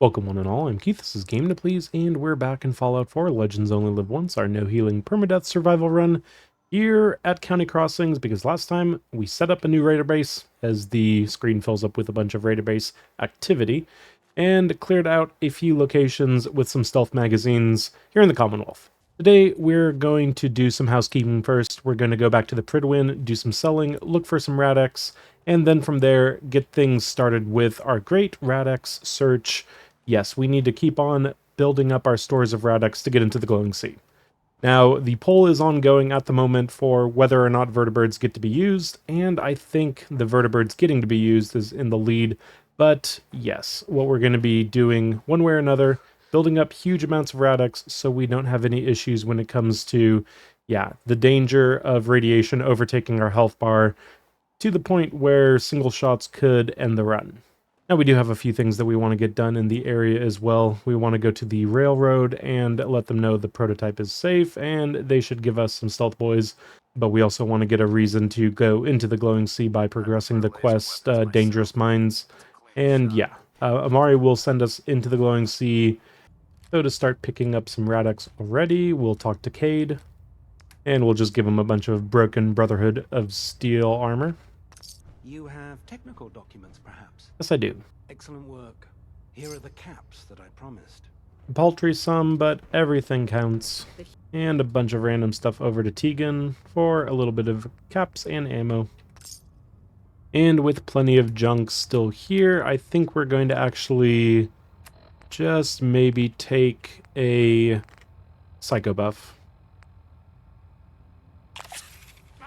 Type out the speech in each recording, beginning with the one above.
Welcome one and all, I'm Keith, this is Game to Please, and we're back in Fallout 4, Legends Only Live Once, our no healing permadeath survival run here at County Crossings, because last time we set up a new raider base, as the screen fills up with a bunch of raider base activity, and cleared out a few locations with some stealth magazines here in the Commonwealth. Today, we're going to do some housekeeping first. We're going to go back to the Pridwin, do some selling, look for some Rad-X, and then from there, get things started with our great Rad-X search. Yes, we need to keep on building up our stores of Rad-X to get into the Glowing Sea. Now, the poll is ongoing at the moment for whether or not vertibirds get to be used, and I think the vertibirds getting to be used is in the lead. But yes, what we're going to be doing one way or another, building up huge amounts of Rad-X so we don't have any issues when it comes to, the danger of radiation overtaking our health bar to the point where single shots could end the run. Now, we do have a few things that we want to get done in the area as well. We want to go to the railroad and let them know the prototype is safe, and they should give us some stealth boys. But we also want to get a reason to go into the Glowing Sea by progressing the quest, Dangerous Mines. And Amari will send us into the Glowing Sea. So to start picking up some Rad-X already, we'll talk to Cade, and we'll just give him a bunch of broken Brotherhood of Steel armor. You have technical documents, perhaps? Yes, I do. Excellent work. Here are the caps that I promised. Paltry sum, but everything counts. And a bunch of random stuff over to Tegan for a little bit of caps and ammo. And with plenty of junk still here, I think we're going to actually just maybe take a psycho buff.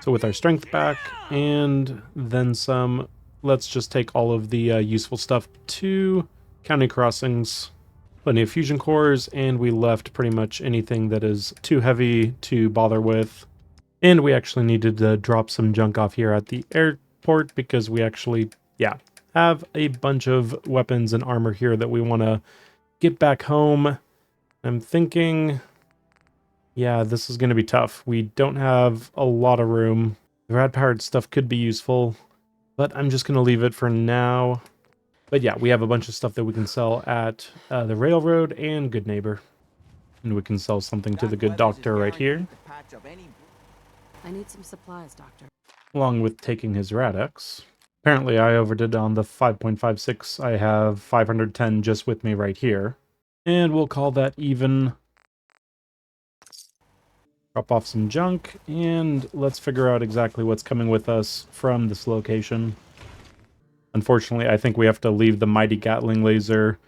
So with our strength back and then some, let's just take all of the useful stuff to County Crossings. Plenty of fusion cores, and we left pretty much anything that is too heavy to bother with. And we actually needed to drop some junk off here at the airport because we actually, have a bunch of weapons and armor here that we want to get back home. I'm thinking, this is going to be tough. We don't have a lot of room. The rad-powered stuff could be useful, but I'm just going to leave it for now. But yeah, we have a bunch of stuff that we can sell at the railroad and Good Neighbor. And we can sell something to the good doctor right here. I need some supplies, Doctor. Along with taking his Rad-X. Apparently I overdid on the 5.56. I have 510 just with me right here. And we'll call that even. Drop off some junk, and let's figure out exactly what's coming with us from this location. Unfortunately, I think we have to leave the Mighty Gatling Laser,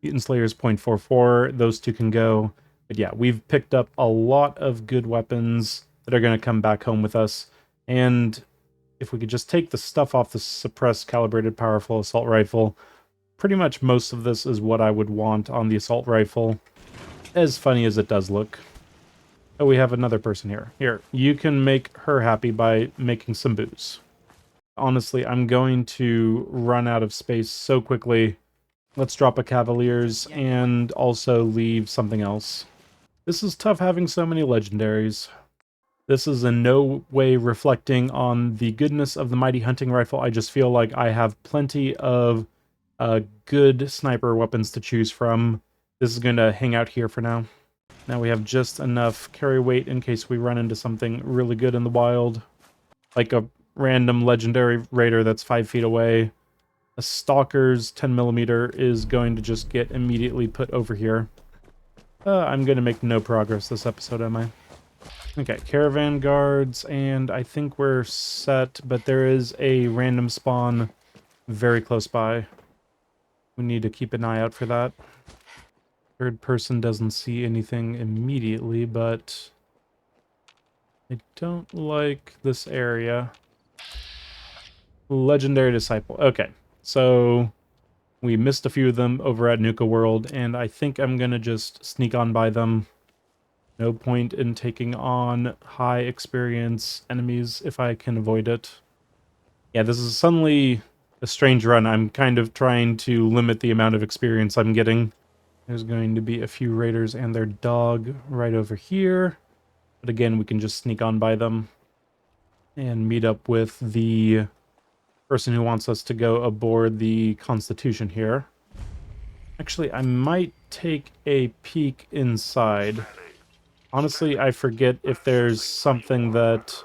Mutant Slayer's .44, those two can go. But yeah, we've picked up a lot of good weapons that are going to come back home with us. And if we could just take the stuff off the suppressed calibrated powerful assault rifle, pretty much most of this is what I would want on the assault rifle, as funny as it does look. Oh, we have another person here. Here, you can make her happy by making some booze. Honestly, I'm going to run out of space so quickly. Let's drop a Cavaliers and also leave something else. This is tough having so many legendaries. This is in no way reflecting on the goodness of the Mighty Hunting Rifle. I just feel like I have plenty of good sniper weapons to choose from. This is going to hang out here for now. Now we have just enough carry weight in case we run into something really good in the wild. Like a random legendary raider that's 5 feet away. A Stalker's 10mm is going to just get immediately put over here. I'm going to make no progress this episode, am I? Okay, caravan guards, and I think we're set, but there is a random spawn very close by. We need to keep an eye out for that. Third person doesn't see anything immediately, but I don't like this area. Legendary Disciple. Okay, so we missed a few of them over at Nuka World, and I think I'm going to just sneak on by them. No point in taking on high experience enemies if I can avoid it. Yeah, this is suddenly a strange run. I'm kind of trying to limit the amount of experience I'm getting. There's going to be a few raiders and their dog right over here. But again, we can just sneak on by them and meet up with the person who wants us to go aboard the Constitution here. Actually, I might take a peek inside. Honestly, I forget if there's something that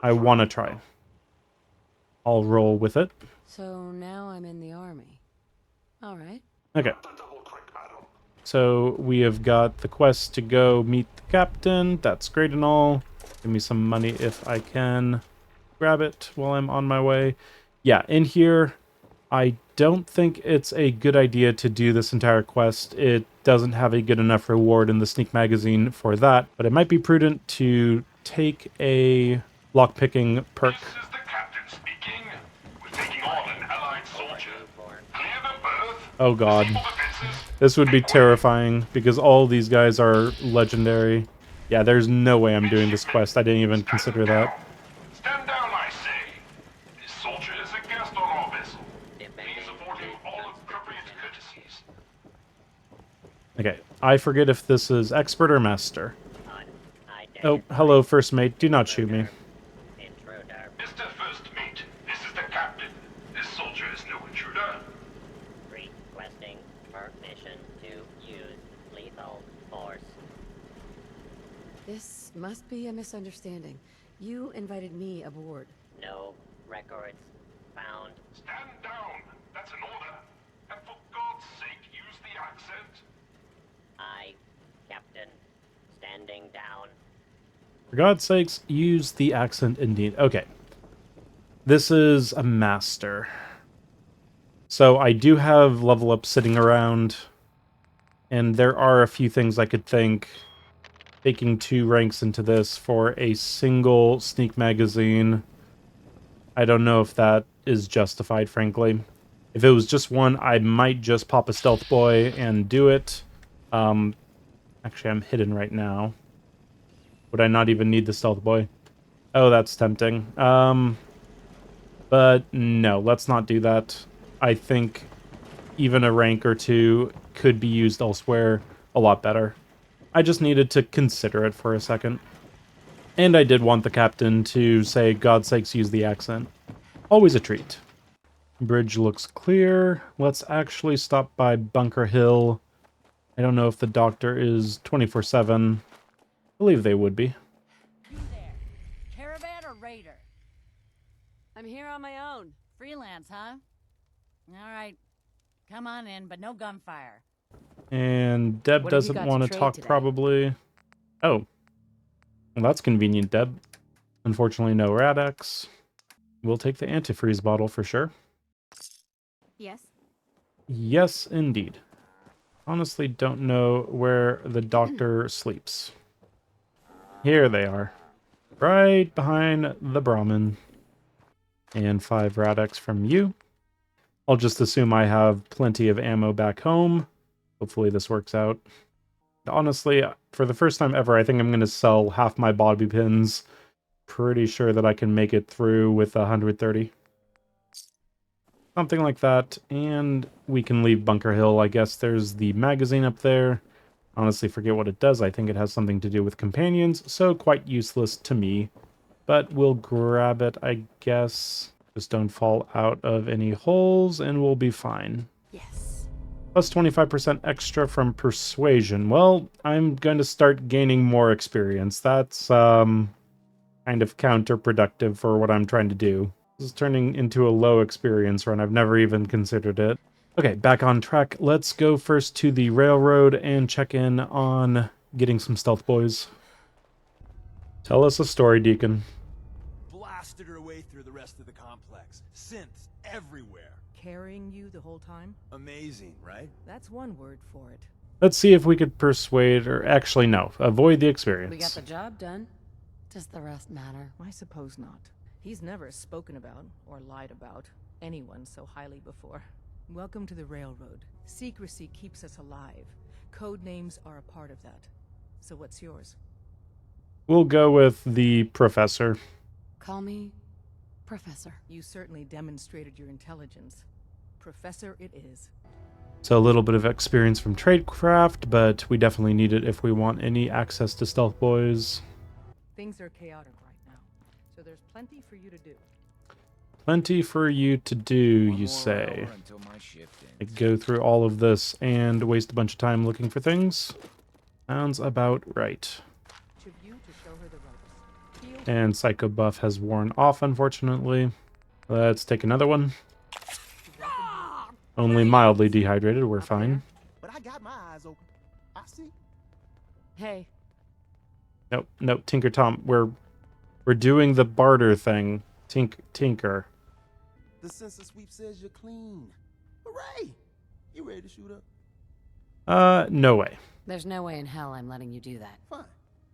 I want to try. I'll roll with it. So now I'm in the army. All right. Okay. So we have got the quest to go meet the captain. That's great and all. Give me some money if I can grab it while I'm on my way. Yeah, in here, I don't think it's a good idea to do this entire quest. It doesn't have a good enough reward in the sneak magazine for that, but it might be prudent to take a lockpicking perk. This is the captain speaking. We're taking on an allied soldier. Clear the berth. Oh god. Disable the fences. This would be terrifying, because all these guys are legendary. Yeah, there's no way I'm doing this quest. I didn't even consider that. Stand down, I say. This soldier is a guest on our vessel. Please afford him all appropriate courtesies. Okay, I forget if this is expert or master. Oh, hello, first mate. Do not shoot me. Mr. First Mate, this is the captain. This soldier is no intruder. Requesting permission to use lethal force. This must be a misunderstanding. You invited me aboard. No records found. Stand down. That's an order. And for God's sake, use the accent. I, Captain, standing down. For God's sakes, use the accent indeed. Okay. This is a master. So I do have level up sitting around, and there are a few things I could think taking 2 ranks into this for a single sneak magazine. I don't know if that is justified, frankly. If it was just one, I might just pop a stealth boy and do it. Actually, I'm hidden right now. Would I not even need the stealth boy? Oh, that's tempting. But no, let's not do that. I think even a rank or 2 could be used elsewhere a lot better. I just needed to consider it for a second. And I did want the captain to say, God's sakes, use the accent. Always a treat. Bridge looks clear. Let's actually stop by Bunker Hill. I don't know if the doctor is 24/7. I believe they would be. You there, caravan or raider? I'm here on my own. Freelance, huh? All right, come on in, but no gunfire. And Deb What have you doesn't got to want to trade talk, today? probably. Oh. Well, that's convenient, Deb. Unfortunately, no Rad-X. We'll take the antifreeze bottle for sure. Yes. Yes, indeed. Honestly, don't know where the doctor sleeps. Here they are. Right behind the Brahmin. And 5 Rad-X from you. I'll just assume I have plenty of ammo back home. Hopefully this works out. Honestly, for the first time ever, I think I'm going to sell half my bobby pins. Pretty sure that I can make it through with 130. Something like that, and we can leave Bunker Hill. I guess there's the magazine up there. Honestly, forget what it does. I think it has something to do with companions, so quite useless to me. But we'll grab it, I guess. Just don't fall out of any holes, and we'll be fine. Yes. Plus 25% extra from persuasion. Well, I'm going to start gaining more experience. That's kind of counterproductive for what I'm trying to do. This is turning into a low experience run. I've never even considered it. Okay, back on track. Let's go first to the railroad and check in on getting some stealth boys. Tell us a story, Deacon. Blasted her way through the rest of the complex. Synths everywhere. Carrying you the whole time? Amazing, right? That's one word for it. Let's see if we could persuade, or actually no, avoid the experience. We got the job done. Does the rest matter? I suppose not. He's never spoken about, or lied about, anyone so highly before. Welcome to the railroad. Secrecy keeps us alive. Code names are a part of that. So what's yours? We'll go with the professor. Call me Professor. You certainly demonstrated your intelligence. Professor it is. So a little bit of experience from tradecraft, but we definitely need it if we want any access to stealth boys. Things are chaotic right now, so there's plenty for you to do. Plenty for you to do, One you more say. hour until my shift ends. like, go through all of this and waste a bunch of time looking for things. Sounds about right. And Psycho Buff has worn off, unfortunately. Let's take another one. Only mildly dehydrated, we're fine. But I got my eyes open. I see. Hey, Nope, Tinker Tom, we're doing the barter thing. Tinker. The sensor sweep says you're clean. Hooray! You ready to shoot up? No way. there's no way in hell I'm letting you do that. Fine.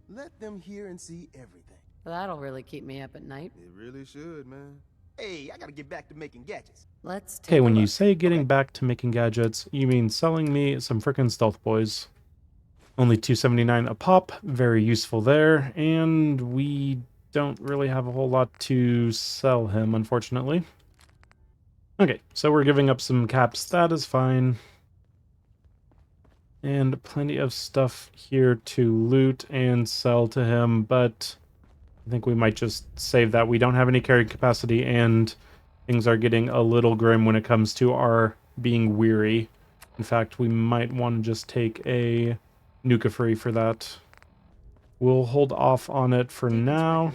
Let them hear and see everything. That'll really keep me up at night. It really should, man. Hey, I gotta get back to making gadgets. Let's take Okay, a when you look. say getting back to making gadgets, you mean selling me some frickin' stealth boys. Only $2.79 a pop, very useful there, and we don't really have a whole lot to sell him, unfortunately. Okay, so we're giving up some caps, that is fine. And plenty of stuff here to loot and sell to him, but I think we might just save that. We don't have any carrying capacity, and things are getting a little grim when it comes to our being weary. In fact, we might want to just take a Nuka free for that. We'll hold off on it for now,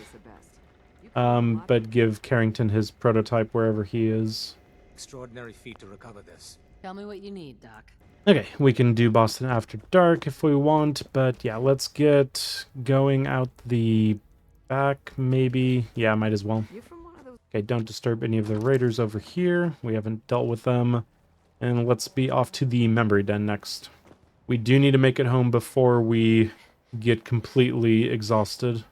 but give Carrington his prototype wherever he is. Extraordinary feat to recover this. Tell me what you need, Doc. Okay, we can do Boston After Dark if we want, but yeah, let's get going out the back, maybe. Yeah, might as well. Okay, don't disturb any of the raiders over here. We haven't dealt with them. And let's be off to the memory den next. We do need to make it home before we get completely exhausted.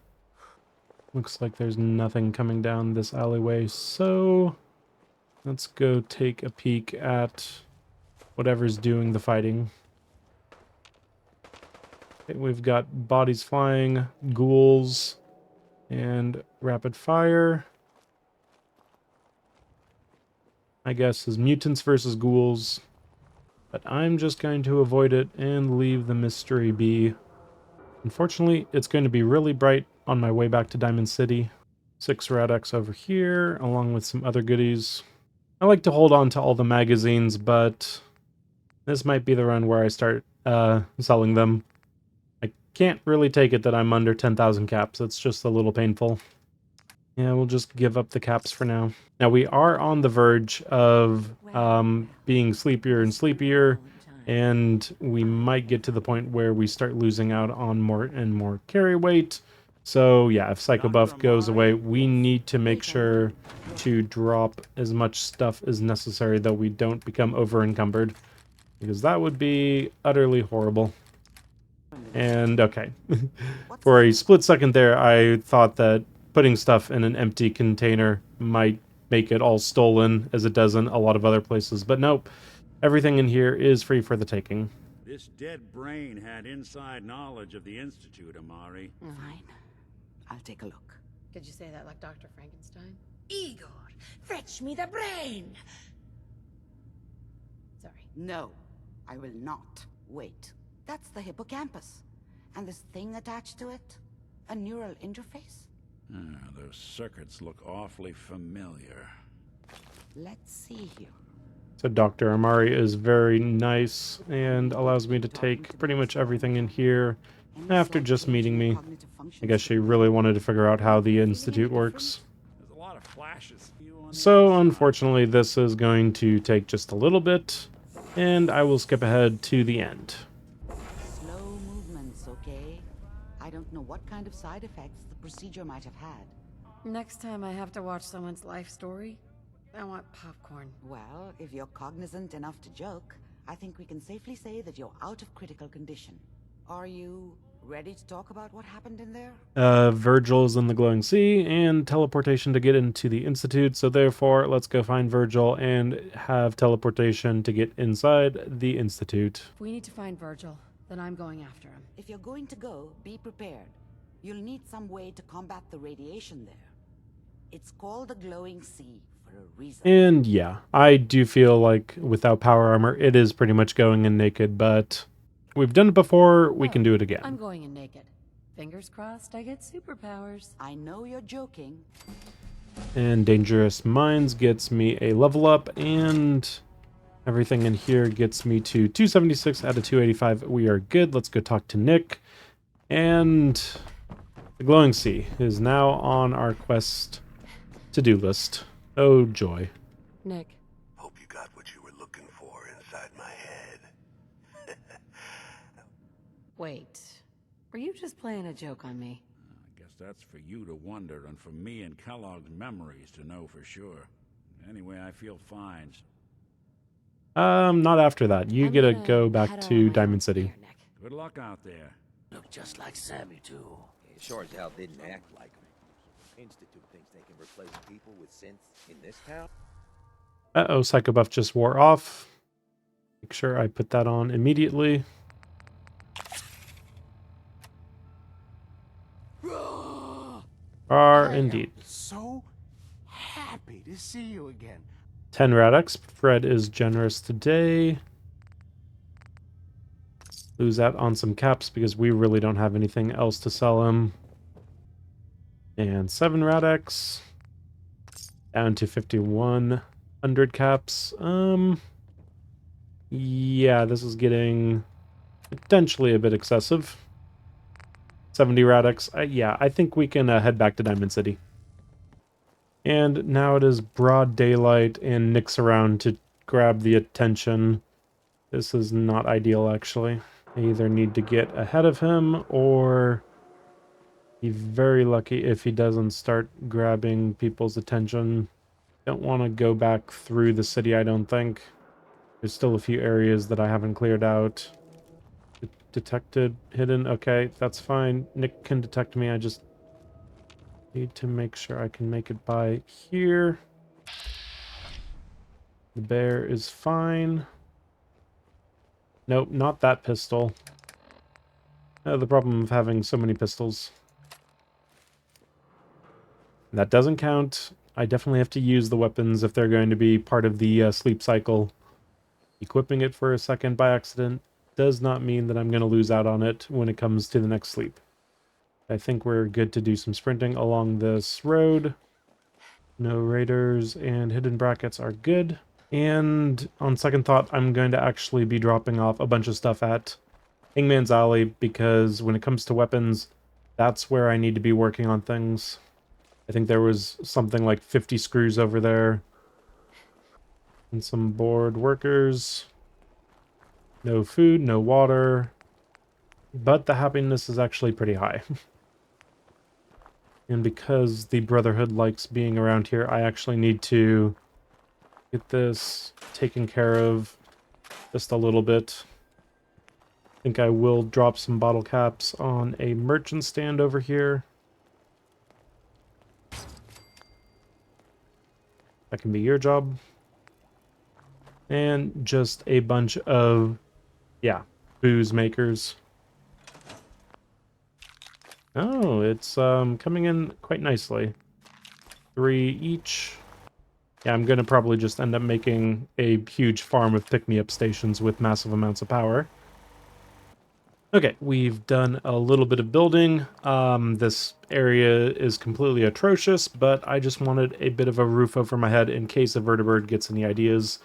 Looks like there's nothing coming down this alleyway, so let's go take a peek at whatever's doing the fighting. Okay, we've got bodies flying, ghouls, and rapid fire. I guess is mutants versus ghouls. But I'm just going to avoid it and leave the mystery be. Unfortunately, it's going to be really bright on my way back to Diamond City. 6 Rad-X over here, along with some other goodies. I like to hold on to all the magazines, but this might be the run where I start selling them. I can't really take it that I'm under 10,000 caps. It's just a little painful. Yeah, we'll just give up the caps for now. Now, we are on the verge of being sleepier and sleepier, and we might get to the point where we start losing out on more and more carry weight. So, yeah, if Psycho Buff goes away, we need to make sure to drop as much stuff as necessary, though we don't become over-encumbered, because that would be utterly horrible. And, okay, for a split second there, I thought that putting stuff in an empty container might make it all stolen, as it does in a lot of other places. But nope, everything in here is free for the taking. This dead brain had inside knowledge of the Institute, Amari. Fine. I'll take a look. Could you say that like Dr. Frankenstein? Igor, fetch me the brain! Sorry. No, I will not. Wait. That's the hippocampus. And this thing attached to it? A neural interface? Those circuits look awfully familiar. Let's see here. So Dr. Amari is very nice and allows me to take pretty much everything in here after just meeting me. I guess she really wanted to figure out how the Institute works. There's a lot of flashes. So unfortunately, this is going to take just a little bit, and I will skip ahead to the end. Slow movements, okay? I don't know what kind of side effects the procedure might have had. Next time I have to watch someone's life story, I want popcorn. Well, if you're cognizant enough to joke, I think we can safely say that you're out of critical condition. Are you ready to talk about what happened in there? Virgil's in the glowing sea and teleportation to get into the Institute, so therefore let's go find Virgil and have teleportation to get inside the Institute. If we need to find Virgil, then I'm going after him. If you're going to go, be prepared. You'll need some way to combat the radiation there. It's called the glowing sea for a reason. And yeah, I do feel like without power armor, it is pretty much going in naked, but we've done it before, we can do it again. I'm going in naked. Fingers crossed I get superpowers. I know you're joking. And Dangerous Minds gets me a level up, and Everything in here gets me to 276 out of 285. We are good. Let's go talk to Nick. And the glowing sea is now on our quest to-do list. Oh, joy. Nick. Hope you got what you were looking for inside my head. Wait. Were you just playing a joke on me? I guess that's for you to wonder and for me and Kellogg's memories to know for sure. Anyway, I feel fine. Not after that. You get to gonna go back head on to my own Diamond from City. here, Nick. Good luck out there. Look just like Sammy, too. It sure as hell didn't act like him. Institute thinks they can replace people with synths in this town? Uh-oh, Psycho Buff just wore off. Make sure I put that on immediately. Indeed. So happy to see you again. 10 Rad-X. Fred is generous today. Lose out on some caps because we really don't have anything else to sell him. And 7 Rad-X. Down to 5,100 caps. Yeah, this is getting potentially a bit excessive. 70 Rad-X. Yeah, I think we can head back to Diamond City. And now it is broad daylight and Nick's around to grab the attention. This is not ideal, actually. I either need to get ahead of him or be very lucky if he doesn't start grabbing people's attention. Don't want to go back through the city, I don't think. There's still a few areas that I haven't cleared out. Detected, hidden, okay, that's fine. Nick can detect me, I just need to make sure I can make it by here. The bear is fine. Nope, not that pistol. The problem of having so many pistols. That doesn't count. I definitely have to use the weapons if they're going to be part of the sleep cycle. Equipping it for a second by accident does not mean that I'm going to lose out on it when it comes to the next sleep. I think we're good to do some sprinting along this road. No raiders and hidden brackets are good. And on second thought, I'm going to actually be dropping off a bunch of stuff at Hangman's Alley because when it comes to weapons, that's where I need to be working on things. I think there was something like 50 screws over there. And some bored workers. No food, no water. But the happiness is actually pretty high. And because the Brotherhood likes being around here, I actually need to get this taken care of just a little bit. I think I will drop some bottle caps on a merchant stand over here. That can be your job. And just a bunch of, yeah, booze makers. Oh, it's coming in quite nicely. 3 each. Yeah, I'm going to probably just end up making a huge farm of pick-me-up stations with massive amounts of power. Okay, we've done a little bit of building. This area is completely atrocious, but I just wanted a bit of a roof over my head in case a vertibird gets any ideas.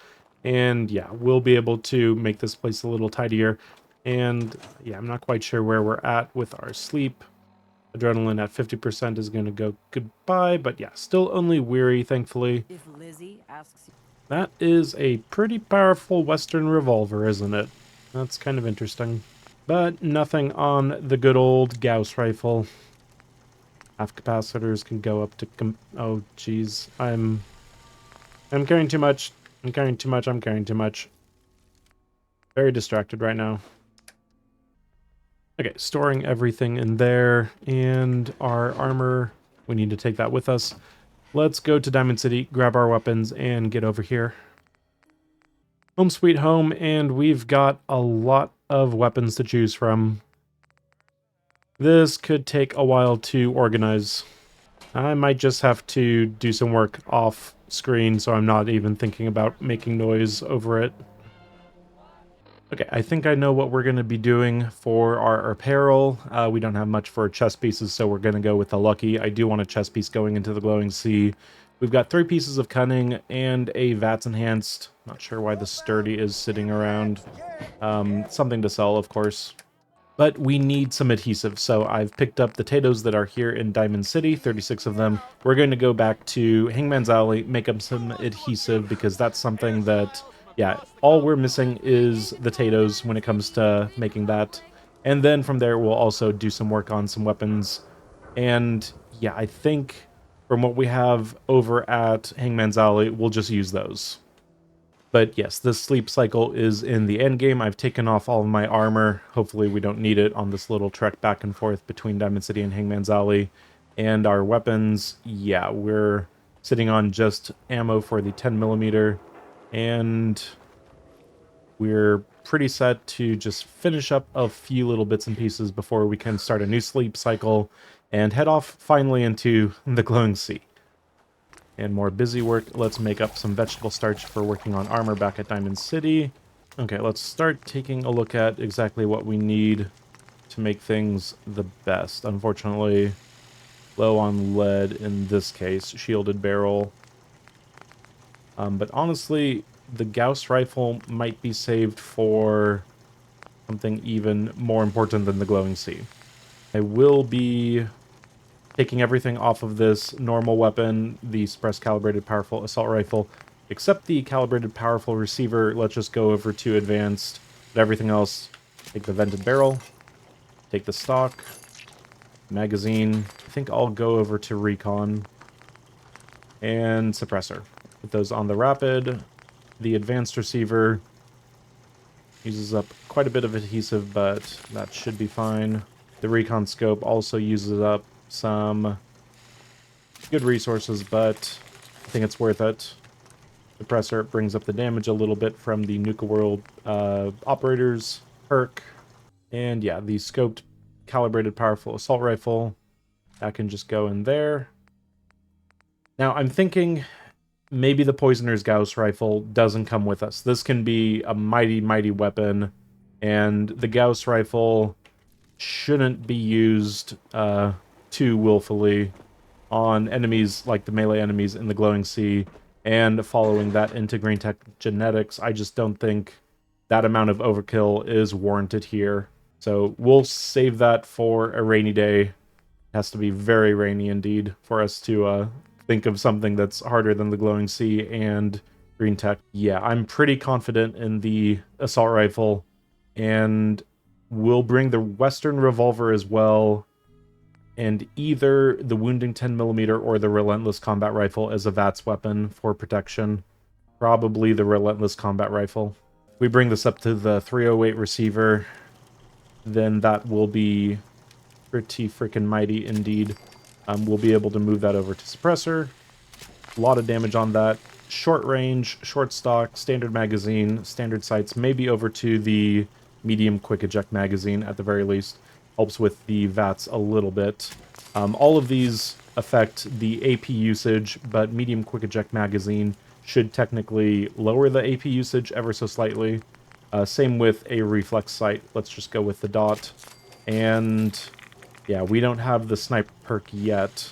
And yeah, we'll be able to make this place a little tidier. And yeah, I'm not quite sure where we're at with our sleep. Adrenaline at 50% is going to go goodbye, but yeah, still only weary, thankfully. If Lizzie asks you... That is a pretty powerful Western revolver, isn't it? That's kind of interesting. But nothing on the good old Gauss rifle. Half capacitors can go up to... oh, jeez. I'm carrying too much. I'm carrying too much. I'm carrying too much. Very distracted right now. Okay, storing everything in there, and our armor, we need to take that with us. Let's go to Diamond City, grab our weapons, and get over here. Home sweet home, and we've got a lot of weapons to choose from. This could take a while to organize. I might just have to do some work off screen, so I'm not even thinking about making noise over it. Okay, I think I know what we're going to be doing for our apparel. We don't have much for chest pieces, so we're going to go with the lucky. I do want a chest piece going into the glowing sea. We've got 3 pieces of cunning and a VATS enhanced. Not sure why the sturdy is sitting around. Something to sell, of course. But we need some adhesive, so I've picked up the potatoes that are here in Diamond City, 36 of them. We're going to go back to Hangman's Alley, make up some adhesive, because that's something that, yeah, all we're missing is the potatoes when it comes to making that. And then from there, we'll also do some work on some weapons. And yeah, I think from what we have over at Hangman's Alley, we'll just use those. But yes, this sleep cycle is in the end game. I've taken off all of my armor. Hopefully we don't need it on this little trek back and forth between Diamond City and Hangman's Alley. And our weapons, yeah, we're sitting on just ammo for the 10mm. And we're pretty set to just finish up a few little bits and pieces before we can start a new sleep cycle and head off finally into the glowing sea. And more busy work. Let's make up some vegetable starch for working on armor back at Diamond City. Okay, let's start taking a look at exactly what we need to make things the best. Unfortunately, low on lead in this case. Shielded barrel. But honestly, the Gauss rifle might be saved for something even more important than the glowing sea. I will be taking everything off of this normal weapon, the suppressed calibrated powerful assault rifle, except the calibrated powerful receiver. Let's just go over to advanced. But everything else, take the vented barrel, take the stock, magazine. I think I'll go over to recon and suppressor. Put those on the rapid. The advanced receiver uses up quite a bit of adhesive, but that should be fine. The recon scope also uses up some good resources, but I think it's worth it. Suppressor brings up the damage a little bit from the Nuka World operators perk. And yeah, the scoped calibrated powerful assault rifle, that can just go in there. Now I'm thinking maybe the Poisoner's Gauss rifle doesn't come with us. This can be a mighty, mighty weapon, and the Gauss rifle shouldn't be used too willfully on enemies like the melee enemies in the glowing sea, and following that into green tech genetics. I just don't think that amount of overkill is warranted here. So we'll save that for a rainy day. It has to be very rainy indeed for us to think of something that's harder than the glowing sea and green tech. Yeah, I'm pretty confident in the assault rifle, and we'll bring the Western revolver as well, and either the wounding 10mm or the relentless combat rifle as a VATS weapon for protection. Probably the relentless combat rifle. We bring this up to the 308 receiver, then that will be pretty freaking mighty indeed. We'll be able to move that over to suppressor. A lot of damage on that. Short range, short stock, standard magazine, standard sights, maybe over to the medium quick eject magazine at the very least. Helps with the VATS a little bit. All of these affect the AP usage, but medium quick eject magazine should technically lower the AP usage ever so slightly. Same with a reflex sight. Let's just go with the dot. And yeah, we don't have the sniper perk yet,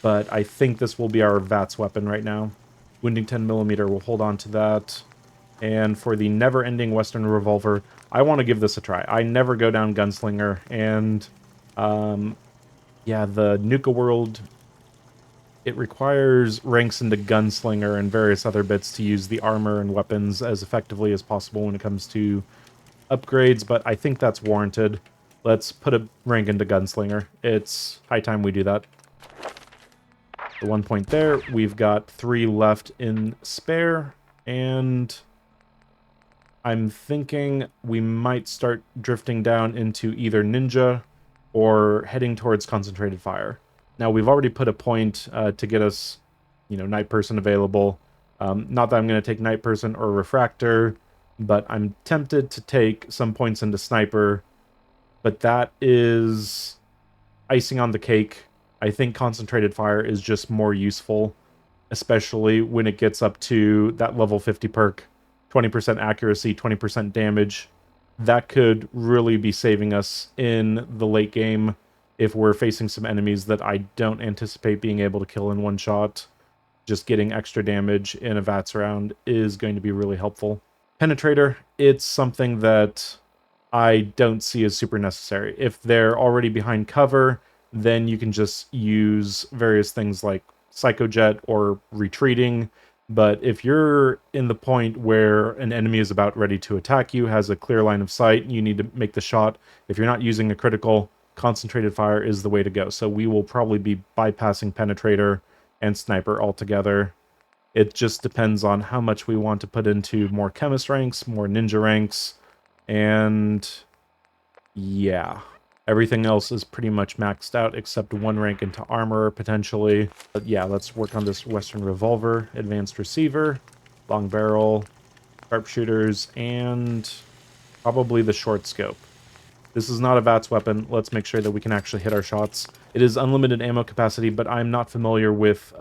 but I think this will be our VATS weapon right now. Wounding 10mm, we'll hold on to that. And for the never-ending Western revolver, I want to give this a try. I never go down gunslinger, and yeah, the Nuka World, it requires ranks into gunslinger and various other bits to use the armor and weapons as effectively as possible when it comes to upgrades, but I think that's warranted. Let's put a rank into gunslinger. It's high time we do that. The 1 point there, we've got 3 left in spare, and I'm thinking we might start drifting down into either ninja or heading towards concentrated fire. Now, we've already put a point to get us, night person available. Not that I'm going to take night person or refractor, but I'm tempted to take some points into sniper, but that is icing on the cake. I think concentrated fire is just more useful, especially when it gets up to that level 50 perk. 20% accuracy, 20% damage. That could really be saving us in the late game if we're facing some enemies that I don't anticipate being able to kill in one shot. just getting extra damage in a VATS round is going to be really helpful. Penetrator, it's something that I don't see as super necessary. If they're already behind cover, then you can just use various things like Psychojet or retreating. But if you're in the point where an enemy is about ready to attack you, has a clear line of sight, you need to make the shot. If you're not using a critical, concentrated fire is the way to go. So we will probably be bypassing Penetrator and Sniper altogether. It just depends on how much we want to put into more Chemist ranks, more Ninja ranks, and yeah. Everything else is pretty much maxed out except one rank into Armor, potentially. But yeah, let's work on this Western Revolver, Advanced Receiver, Long Barrel, Sharpshooters, and probably the Short Scope. This is not a VATS weapon. Let's make sure that we can actually hit our shots. It is unlimited ammo capacity, but I'm not familiar with,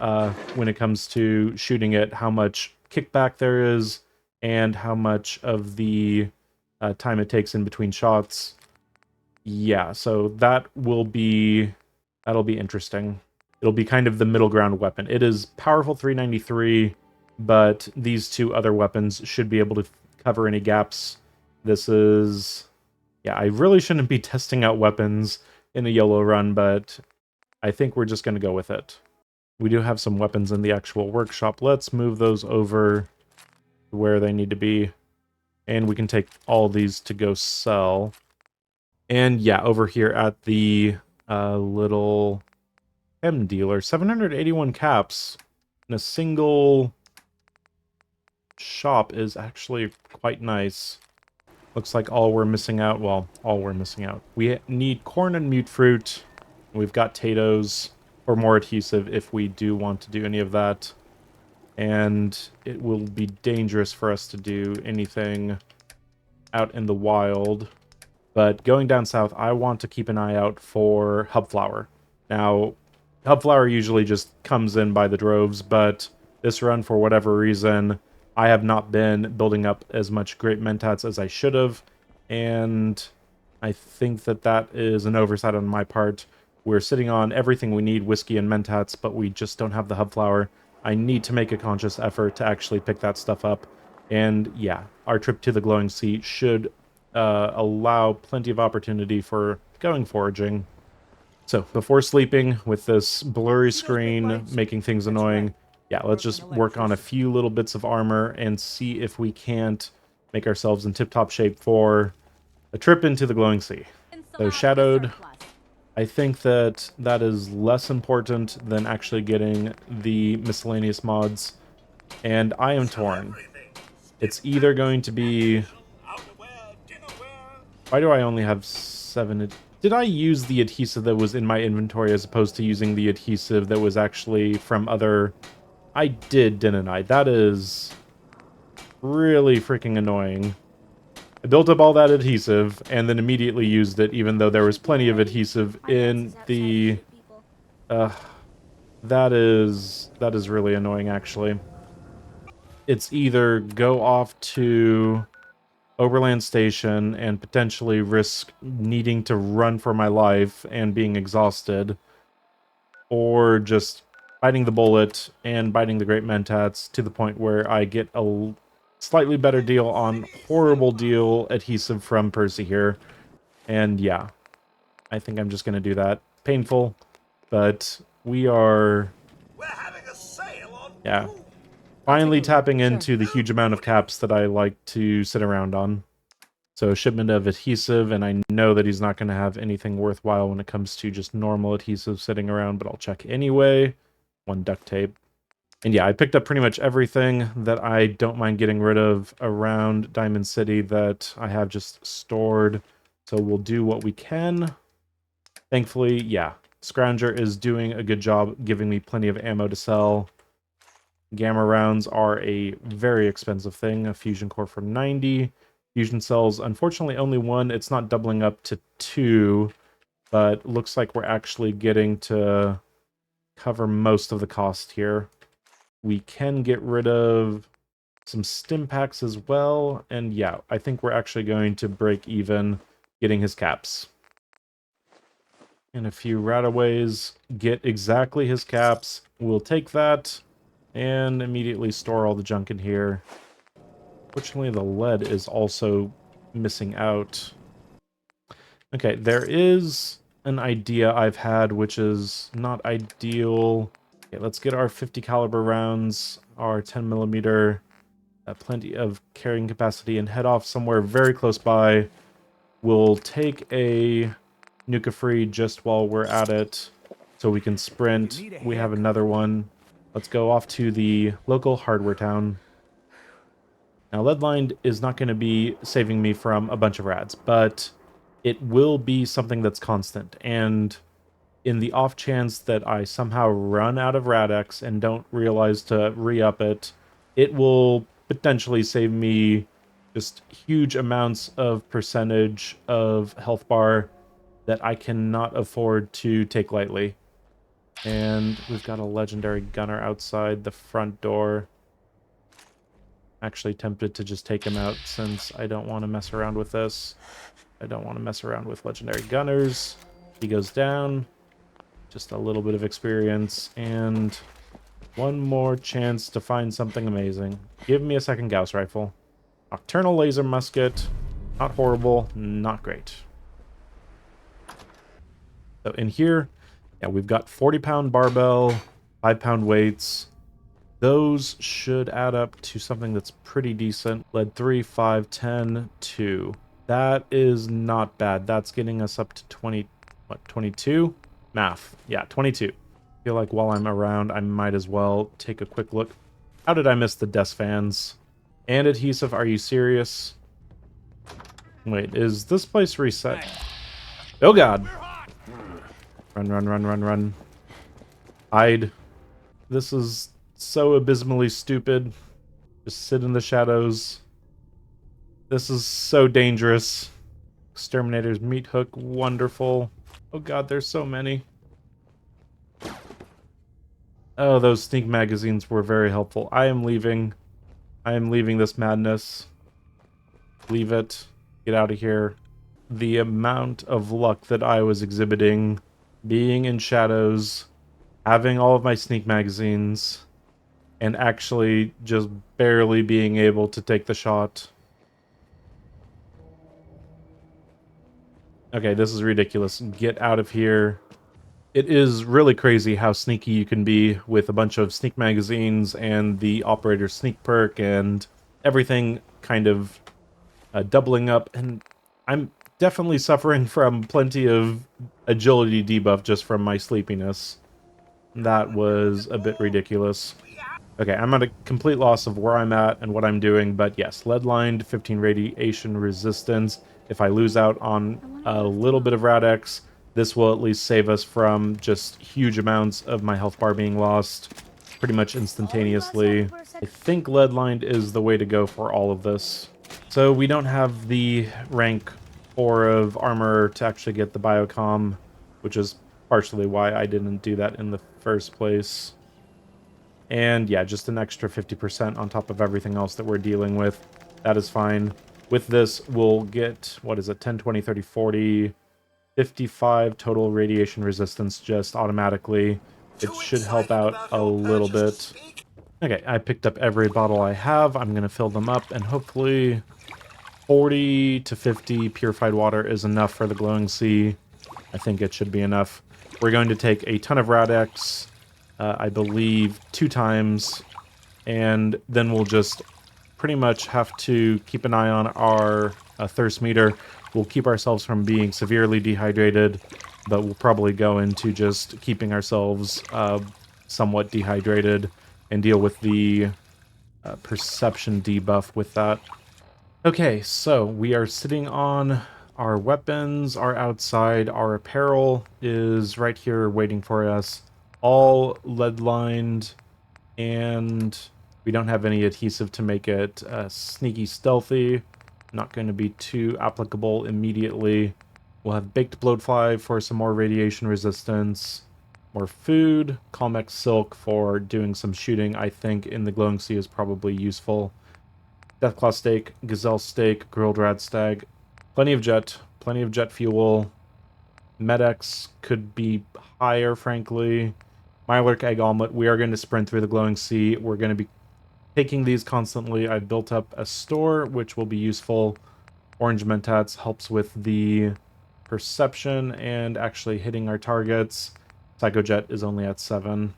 when it comes to shooting it, how much kickback there is, and how much of the time it takes in between shots. Yeah, so that'll be interesting. It'll be kind of the middle ground weapon. It is powerful 393, but these two other weapons should be able to cover any gaps. This is... yeah, I really shouldn't be testing out weapons in a YOLO run, but I think we're just going to go with it. We do have some weapons in the actual workshop. Let's move those over where they need to be. And we can take all these to go sell. And yeah, over here at the little chem dealer, 781 caps in a single shop is actually quite nice. Looks like all we're missing out, well, all we're missing out. We need corn and mute fruit. We've got potatoes or more adhesive if we do want to do any of that. And it will be dangerous for us to do anything out in the wild. But going down south, I want to keep an eye out for hub flower. Now, hub flower usually just comes in by the droves, but this run, for whatever reason, I have not been building up as much great mentats as I should have, and I think that that is an oversight on my part. We're sitting on everything we need, whiskey and mentats, but we just don't have the hub flower. I need to make a conscious effort to actually pick that stuff up, and yeah, our trip to the Glowing Sea should allow plenty of opportunity for going foraging. So, before sleeping, with this blurry screen making things annoying, yeah, let's just work on a few little bits of armor and see if we can't make ourselves in tip-top shape for a trip into the Glowing Sea. So, Shadowed, I think that that is less important than actually getting the miscellaneous mods, and I am torn. It's either going to be... why do I only have 7? Did I use the adhesive that was in my inventory as opposed to using the adhesive that was actually from other... I did, didn't I? That is really freaking annoying. I built up all that adhesive and then immediately used it, even though there was plenty of adhesive in the... that is really annoying, actually. It's either go off to Overland Station and potentially risk needing to run for my life and being exhausted, or just biting the bullet and biting the great mentats to the point where I get a slightly better deal on horrible deal adhesive from Percy here. And yeah, I think I'm just going to do that. Painful, but we are... yeah. Finally tapping into the huge amount of caps that I like to sit around on. So shipment of adhesive, and I know that he's not going to have anything worthwhile when it comes to just normal adhesive sitting around, but I'll check anyway. 1 duct tape. And yeah, I picked up pretty much everything that I don't mind getting rid of around Diamond City that I have just stored. So we'll do what we can. Thankfully, yeah, Scrounger is doing a good job giving me plenty of ammo to sell. Gamma rounds are a very expensive thing. A fusion core for 90. Fusion cells, unfortunately only 1. It's not doubling up to 2, but looks like we're actually getting to cover most of the cost here. We can get rid of some stim packs as well, and yeah, I think we're actually going to break even getting his caps. And a few rataways get exactly his caps. We'll take that. And immediately store all the junk in here. Fortunately, the lead is also missing out. Okay, there is an idea I've had, which is not ideal. Okay, let's get our 50 caliber rounds, our 10 millimeter, plenty of carrying capacity, and head off somewhere very close by. We'll take a nuka-free just while we're at it, so we can sprint. We have another one. Let's go off to the local hardware town. Now, lead-lined is not going to be saving me from a bunch of rads, but it will be something that's constant. And in the off chance that I somehow run out of Rad-X and don't realize to re-up it, it will potentially save me just huge amounts of percentage of health bar that I cannot afford to take lightly. And we've got a legendary gunner outside the front door. Actually tempted to just take him out since I don't want to mess around with this. I don't want to mess around with legendary gunners. He goes down. Just a little bit of experience and one more chance to find something amazing. Give me a second Gauss rifle. Nocturnal laser musket. Not horrible, not great. So in here, yeah, we've got 40-pound barbell, 5-pound weights. Those should add up to something that's pretty decent. Lead 3, 5, 10, 2. That is not bad. That's getting us up to 22? Math. Yeah, 22. I feel like while I'm around, I might as well take a quick look. How did I miss the desk fans? And adhesive, are you serious? Wait, is this place reset? Oh god! Run, run, run, run, run. Hide. This is so abysmally stupid. Just sit in the shadows. This is so dangerous. Exterminator's meat hook, wonderful. Oh god, there's so many. Oh, those sneak magazines were very helpful. I am leaving. I am leaving this madness. Leave it. Get out of here. The amount of luck that I was exhibiting, being in shadows, having all of my sneak magazines, and actually just barely being able to take the shot. Okay, this is ridiculous. Get out of here. It is really crazy how sneaky you can be with a bunch of sneak magazines and the operator sneak perk and everything kind of doubling up. And I'm definitely suffering from plenty of agility debuff just from my sleepiness. That was a bit ridiculous. Okay, I'm at a complete loss of where I'm at and what I'm doing, but yes, lead-lined, 15 radiation resistance. If I lose out on a little bit of Rad-X, this will at least save us from just huge amounts of my health bar being lost pretty much instantaneously. I think lead-lined is the way to go for all of this. So we don't have the rank 4 of armor to actually get the biocom, which is partially why I didn't do that in the first place. And yeah, just an extra 50% on top of everything else that we're dealing with. That is fine. With this, we'll get, what is it, 10, 20, 30, 40, 55 total radiation resistance just automatically. It should help out a little bit. Okay, I picked up every bottle I have. I'm going to fill them up, and hopefully 40 to 50 purified water is enough for the glowing sea. I think it should be enough. We're going to take a ton of Rad-X, I believe 2 times, and then we'll just pretty much have to keep an eye on our thirst meter. We'll keep ourselves from being severely dehydrated, but we'll probably go into just keeping ourselves somewhat dehydrated and deal with the perception debuff with that. Okay, so we are sitting on our weapons, our outside, our apparel is right here waiting for us. All lead-lined, and we don't have any adhesive to make it sneaky stealthy. Not going to be too applicable immediately. We'll have baked bloatfly for some more radiation resistance. More food. Calmex silk for doing some shooting, I think, in the glowing sea is probably useful. Deathclaw steak, gazelle steak, grilled rad stag. Plenty of jet fuel. Med-X could be higher, frankly. Mylark egg omelet. We are going to sprint through the glowing sea. We're going to be taking these constantly. I've built up a store, which will be useful. Orange mentats helps with the perception and actually hitting our targets. Psycho Jet is only at 7.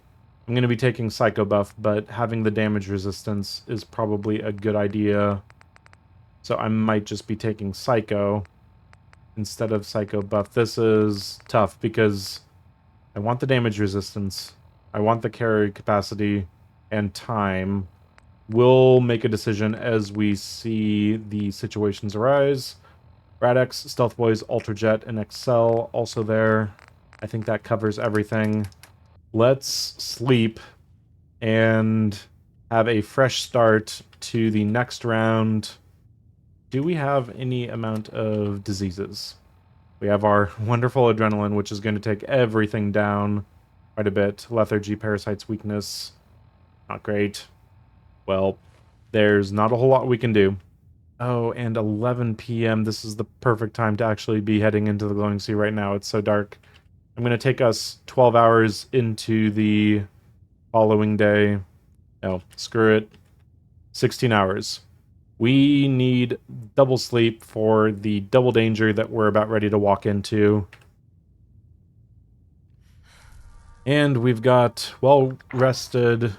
I'm going to be taking Psycho buff, but having the damage resistance is probably a good idea. So I might just be taking Psycho instead of Psycho buff. This is tough because I want the damage resistance, I want the carry capacity, and time. We'll make a decision as we see the situations arise. Rad-X, Stealth Boys, Ultra Jet, and Excel also there. I think that covers everything. Let's sleep and have a fresh start to the next round. Do we have any amount of diseases? We have our wonderful adrenaline, which is going to take everything down quite a bit. Lethargy, parasites, weakness. Not great. Well, there's not a whole lot we can do. Oh, and 11 p.m. This is the perfect time to actually be heading into the glowing sea right now. It's so dark. I'm going to take us 12 hours into the following day. No, screw it. 16 hours. We need double sleep for the double danger that we're about ready to walk into. And we've got well rested.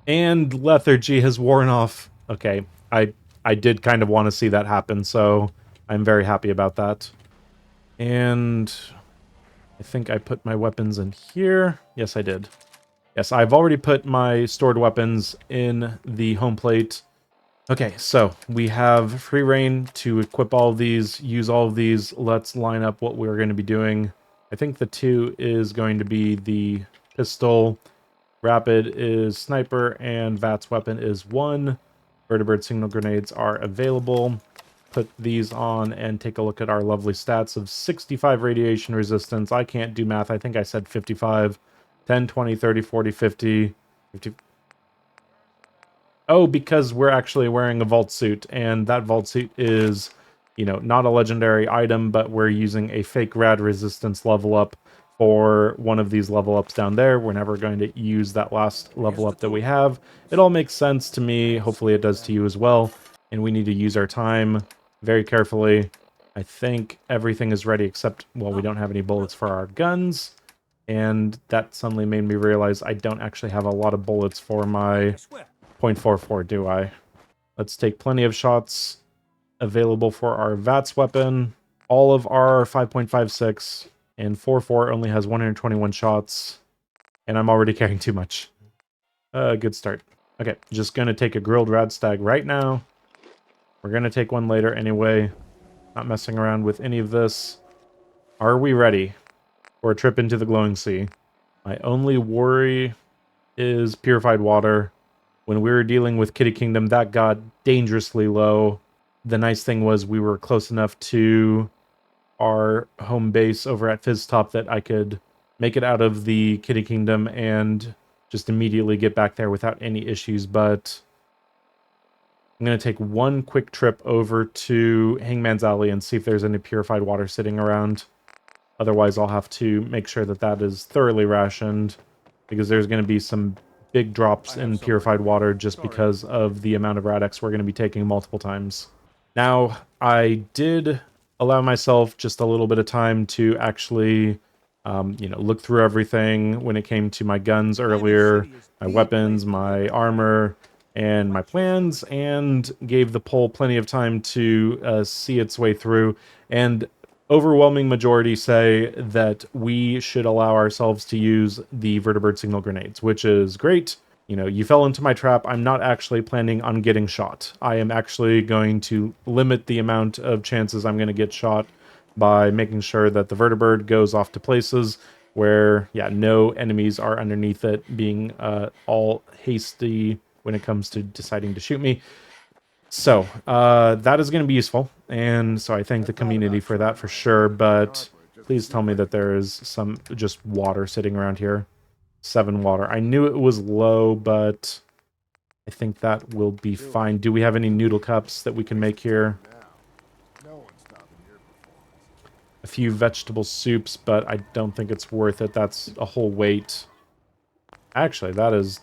And lethargy has worn off. Okay, I did kind of want to see that happen, so I'm very happy about that. And I think I put my weapons in here. Yes, I did. Yes, I've already put my stored weapons in the home plate. Okay, so we have free reign to equip all of these, use all of these. Let's line up what we're going to be doing. I think the 2 is going to be the pistol. Rapid is sniper, and Vat's weapon is 1. Vertibird signal grenades are available. Put these on and take a look at our lovely stats of 65 radiation resistance. I can't do math. I think I said 55. 10, 20, 30, 40, 50. 50. Oh, because we're actually wearing a vault suit, and that vault suit is, you know, not a legendary item, but we're using a fake rad resistance level up for one of these level ups down there. We're never going to use that last level up that we have. It all makes sense to me. Hopefully it does to you as well. And we need to use our time very carefully. I think everything is ready except, well, we don't have any bullets for our guns. And that suddenly made me realize I don't actually have a lot of bullets for my .44, do I? Let's take plenty of shots available for our VATS weapon. All of our 5.56 and 4.4 only has 121 shots. And I'm already carrying too much. Good start. Okay, just gonna take a grilled rad stag right now. We're gonna take one later anyway. Not messing around with any of this. Are we ready for a trip into the glowing sea? My only worry is purified water. When we were dealing with Kitty Kingdom, that got dangerously low. The nice thing was we were close enough to our home base over at Fizztop that I could make it out of the Kitty Kingdom and just immediately get back there without any issues, but I'm going to take one quick trip over to Hangman's Alley and see if there's any purified water sitting around. Otherwise, I'll have to make sure that that is thoroughly rationed, because there's going to be some big drops in purified water just because of the amount of Rad-X we're going to be taking multiple times. Now, I did allow myself just a little bit of time to actually, look through everything when it came to my guns earlier, my weapons, my armor, and my plans, and gave the poll plenty of time to see its way through. And overwhelming majority say that we should allow ourselves to use the vertibird signal grenades, which is great. You know, you fell into my trap. I'm not actually planning on getting shot. I am actually going to limit the amount of chances I'm going to get shot by making sure that the vertibird goes off to places where, no enemies are underneath it, being all hasty when it comes to deciding to shoot me. So, that is going to be useful, and so I thank the community for that for sure, but please tell me that there is some just water sitting around here. 7 water. I knew it was low, but I think that will be fine. Do we have any noodle cups that we can make here? a few vegetable soups, but I don't think it's worth it. That's a whole weight. Actually, that is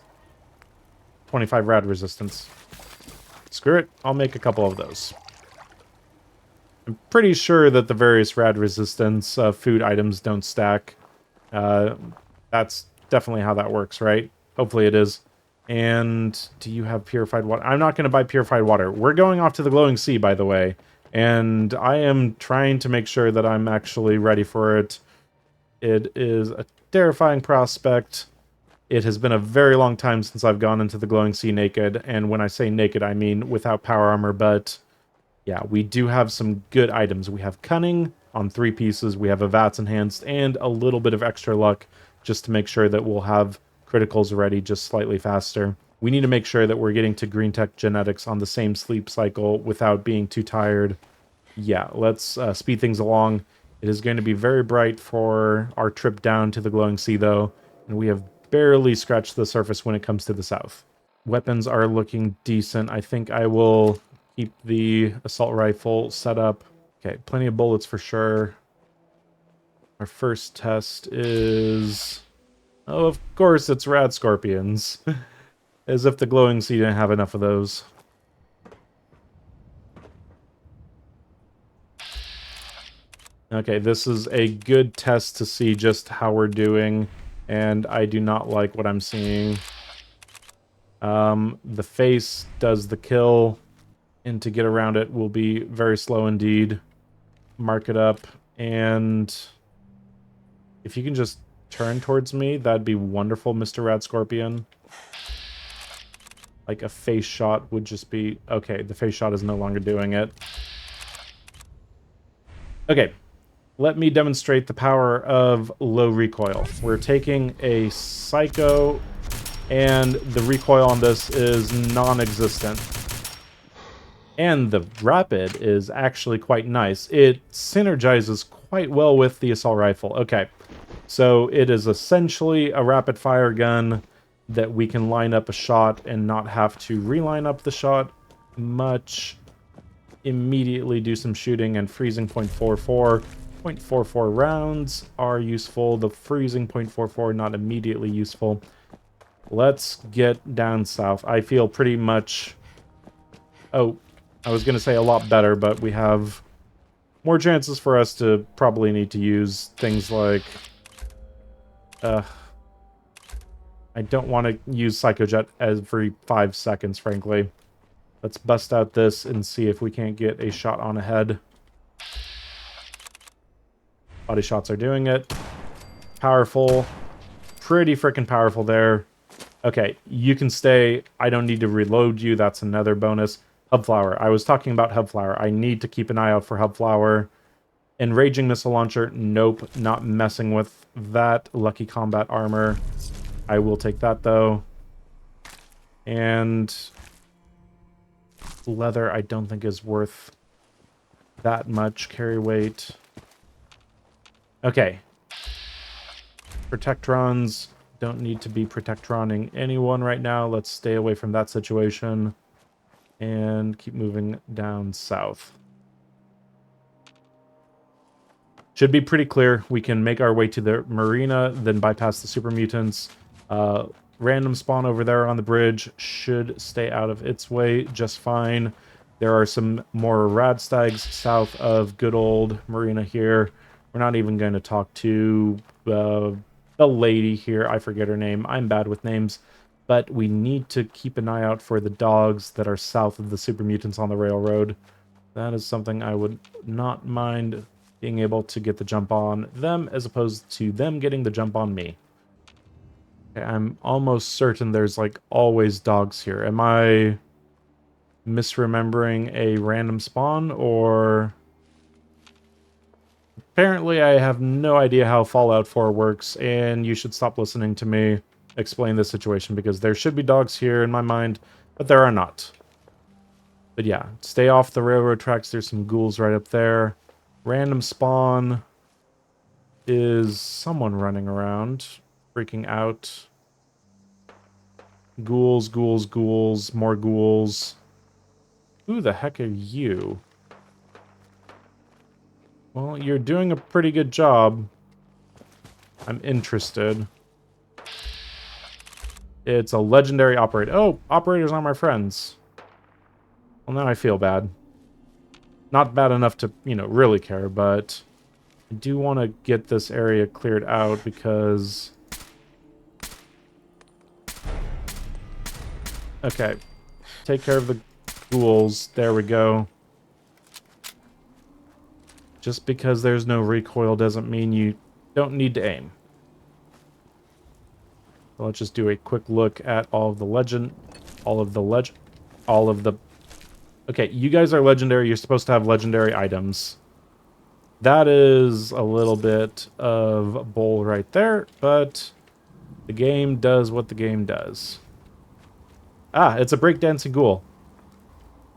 25 rad resistance. Screw it, I'll make a couple of those. I'm pretty sure that the various rad resistance food items don't stack. That's definitely how that works, right? Hopefully it is. And do you have purified water? I'm not going to buy purified water. We're going off to the glowing sea, by the way. And I am trying to make sure that I'm actually ready for it. It is a terrifying prospect. It has been a very long time since I've gone into the glowing sea naked. And when I say naked, I mean without power armor. But yeah, we do have some good items. We have cunning on 3 pieces. We have a VATS enhanced and a little bit of extra luck just to make sure that we'll have criticals ready just slightly faster. We need to make sure that we're getting to green tech genetics on the same sleep cycle without being too tired. Yeah, let's speed things along. It is going to be very bright for our trip down to the glowing sea, though, and we have barely scratched the surface when it comes to the south. Weapons are looking decent. I think I will keep the assault rifle set up. Okay, plenty of bullets for sure. Our first test is... oh, of course, it's rad scorpions. As if the glowing sea didn't have enough of those. Okay, this is a good test to see just how we're doing, and I do not like what I'm seeing. The face does the kill, and to get around it will be very slow indeed. Mark it up, and if you can just turn towards me, that'd be wonderful, Mr. Rad Scorpion. Like a face shot would just be... okay, the face shot is no longer doing it. Okay, let me demonstrate the power of low recoil. We're taking a Psycho, and the recoil on this is non-existent. And the rapid is actually quite nice. It synergizes quite well with the assault rifle. Okay, so it is essentially a rapid fire gun that we can line up a shot and not have to reline up the shot much. Immediately do some shooting, and freezing 0.44. 0.44 rounds are useful. The freezing 0.44 not immediately useful. Let's get down south. I feel pretty much... oh, I was going to say a lot better, but we have more chances for us to probably need to use things like... I don't want to use Psychojet every 5 seconds, frankly. Let's bust out this and see if we can't get a shot on ahead. Body shots are doing it. Powerful. Pretty freaking powerful there. Okay, you can stay. I don't need to reload you. That's another bonus. Hub Flower. I was talking about Hub Flower. I need to keep an eye out for Hub Flower. Enraging Missile Launcher. Nope, not messing with that. Lucky Combat Armor. I will take that, though. And... leather, I don't think is worth that much carry weight. Okay. Protectrons. Don't need to be protectroning anyone right now. Let's stay away from that situation. And keep moving down south. Should be pretty clear. We can make our way to the marina, then bypass the super mutants. Random spawn over there on the bridge should stay out of its way just fine. There are some more rad stags south of good old marina here. We're not even going to talk to the lady here. I forget her name. I'm bad with names. But we need to keep an eye out for the dogs that are south of the super mutants on the railroad. That is something I would not mind being able to get the jump on them as opposed to them getting the jump on me. Okay, I'm almost certain there's like always dogs here. Am I misremembering a random spawn, or... apparently I have no idea how Fallout 4 works, and you should stop listening to me explain this situation, because there should be dogs here in my mind, but there are not. But yeah, stay off the railroad tracks. There's some ghouls right up there. Random spawn is someone running around, freaking out. Ghouls, ghouls, ghouls, more ghouls. Who the heck are you? Well, you're doing a pretty good job. I'm interested. It's a legendary operator. Oh, operators are my friends. Well, now I feel bad. Not bad enough to, you know, really care, but I do want to get this area cleared out because... Okay. Take care of the ghouls. There we go. Just because there's no recoil doesn't mean you don't need to aim. So let's just do a quick look at all of the legend... Okay, you guys are legendary. You're supposed to have legendary items. That is a little bit of bull right there, but the game does what the game does. Ah, it's a breakdancing ghoul.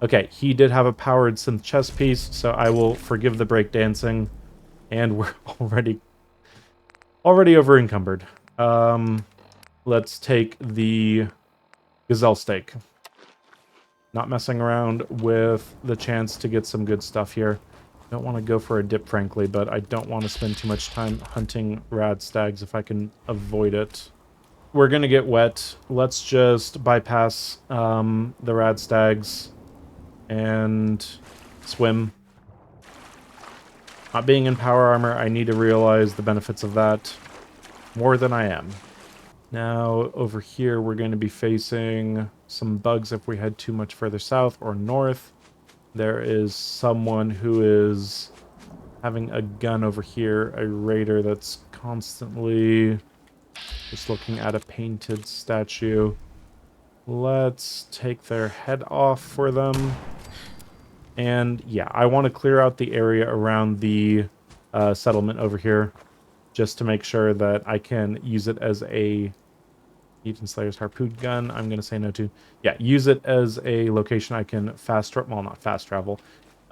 Okay, he did have a powered synth chest piece, so I will forgive the breakdancing. And we're already over encumbered. Let's take the gazelle steak. Not messing around with the chance to get some good stuff here. Don't want to go for a dip, frankly, but I don't want to spend too much time hunting rad stags if I can avoid it. We're going to get wet. Let's just bypass the rad stags and swim. Not being in power armor, I need to realize the benefits of that more than I am. Now, over here, we're going to be facing some bugs if we head too much further south or north. There is someone who is having a gun over here, a raider that's constantly just looking at a painted statue. Let's take their head off for them. And yeah, I want to clear out the area around the settlement over here, just to make sure that I can use it as a Eden Slayer's harpoon gun. I'm going to say no to. Yeah, use it as a location I can well, not fast travel.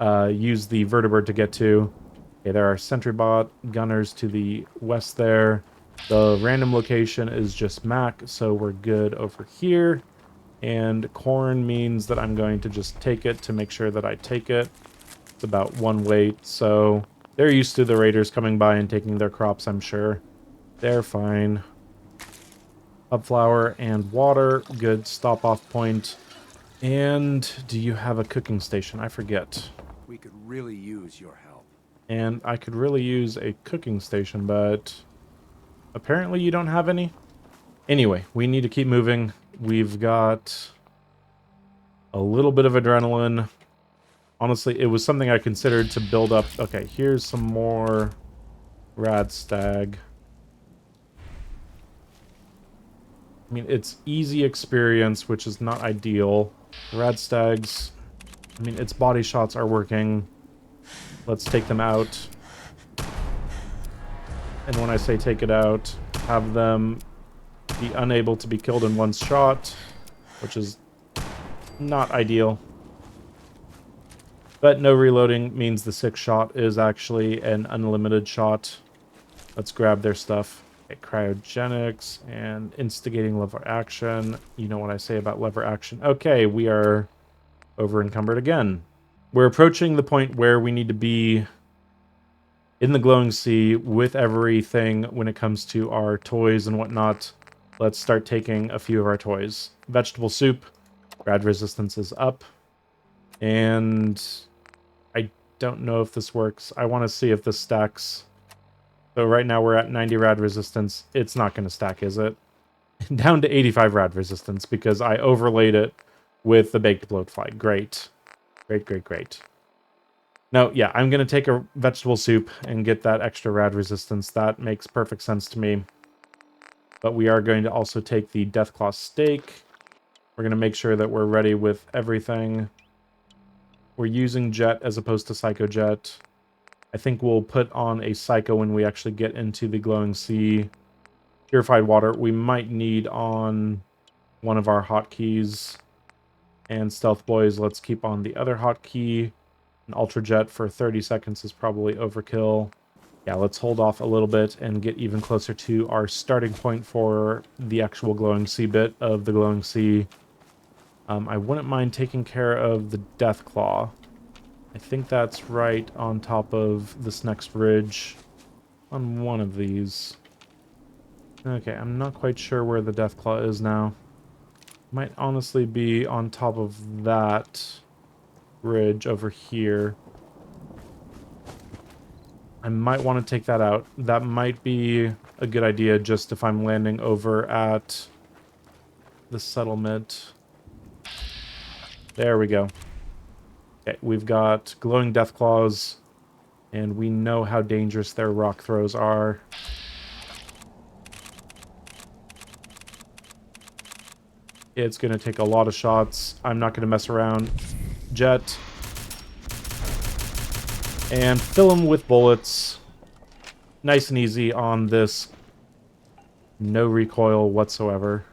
Use the vertibird to get to. Okay, there are sentry bot gunners to the west there. The random location is just Mac, so we're good over here. And corn means that I'm going to just take it to make sure that I take it. It's about 1 weight, so they're used to the raiders coming by and taking their crops, I'm sure. They're fine. Hub flour and water. Good stop-off point. And do you have a cooking station? I forget. We could really use your help. And I could really use a cooking station, but apparently you don't have any. Anyway, we need to keep moving. We've got a little bit of adrenaline. Honestly, it was something I considered to build up. Okay, here's some more rad stag. I mean, it's easy experience, which is not ideal. The rad stags, I mean, its body shots are working. Let's take them out. And when I say take it out, have them be unable to be killed in one shot, which is not ideal. But no reloading means the 6th shot is actually an unlimited shot. Let's grab their stuff. Okay, cryogenics and instigating lever action. You know what I say about lever action. Okay, we are over encumbered again. We're approaching the point where we need to be in the glowing sea with everything when it comes to our toys and whatnot. Let's start taking a few of our toys. Vegetable soup. Rad resistance is up. And I don't know if this works. I want to see if this stacks. So right now we're at 90 rad resistance. It's not going to stack, is it? Down to 85 rad resistance because I overlaid it with the baked bloatfly. Great. Great, great, great. No, yeah, I'm going to take a vegetable soup and get that extra rad resistance. That makes perfect sense to me. But we are going to also take the Deathclaw steak. We're going to make sure that we're ready with everything. We're using Jet as opposed to Psycho Jet. I think we'll put on a Psycho when we actually get into the glowing sea. Purified water, we might need on one of our hotkeys. And Stealth Boys, let's keep on the other hotkey. An Ultra Jet for 30 seconds is probably overkill. Yeah, let's hold off a little bit and get even closer to our starting point for the actual glowing sea bit of the glowing sea. I wouldn't mind taking care of the Deathclaw. I think that's right on top of this next ridge. On one of these. Okay, I'm not quite sure where the Deathclaw is now. Might honestly be on top of that ridge over here. I might want to take that out. That might be a good idea just if I'm landing over at the settlement. There we go. Okay, we've got glowing Deathclaws, and we know how dangerous their rock throws are. It's going to take a lot of shots. I'm not going to mess around. Jet. And fill them with bullets. Nice and easy on this. No recoil whatsoever.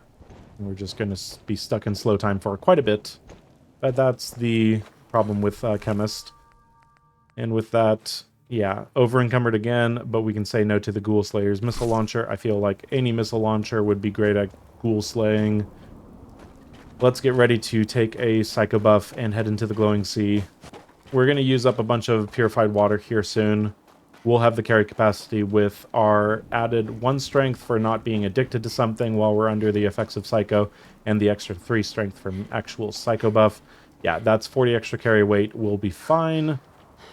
We're just going to be stuck in slow time for quite a bit. But that's the problem with Chemist. And with that, yeah, over-encumbered again, but we can say no to the Ghoul Slayer's missile launcher. I feel like any missile launcher would be great at ghoul slaying. Let's get ready to take a Psycho buff and head into the Glowing Sea. We're going to use up a bunch of purified water here soon. We'll have the carry capacity with our added 1 strength for not being addicted to something while we're under the effects of Psycho, and the extra 3 strength from actual Psycho buff. Yeah, that's 40 extra carry weight. We'll be fine.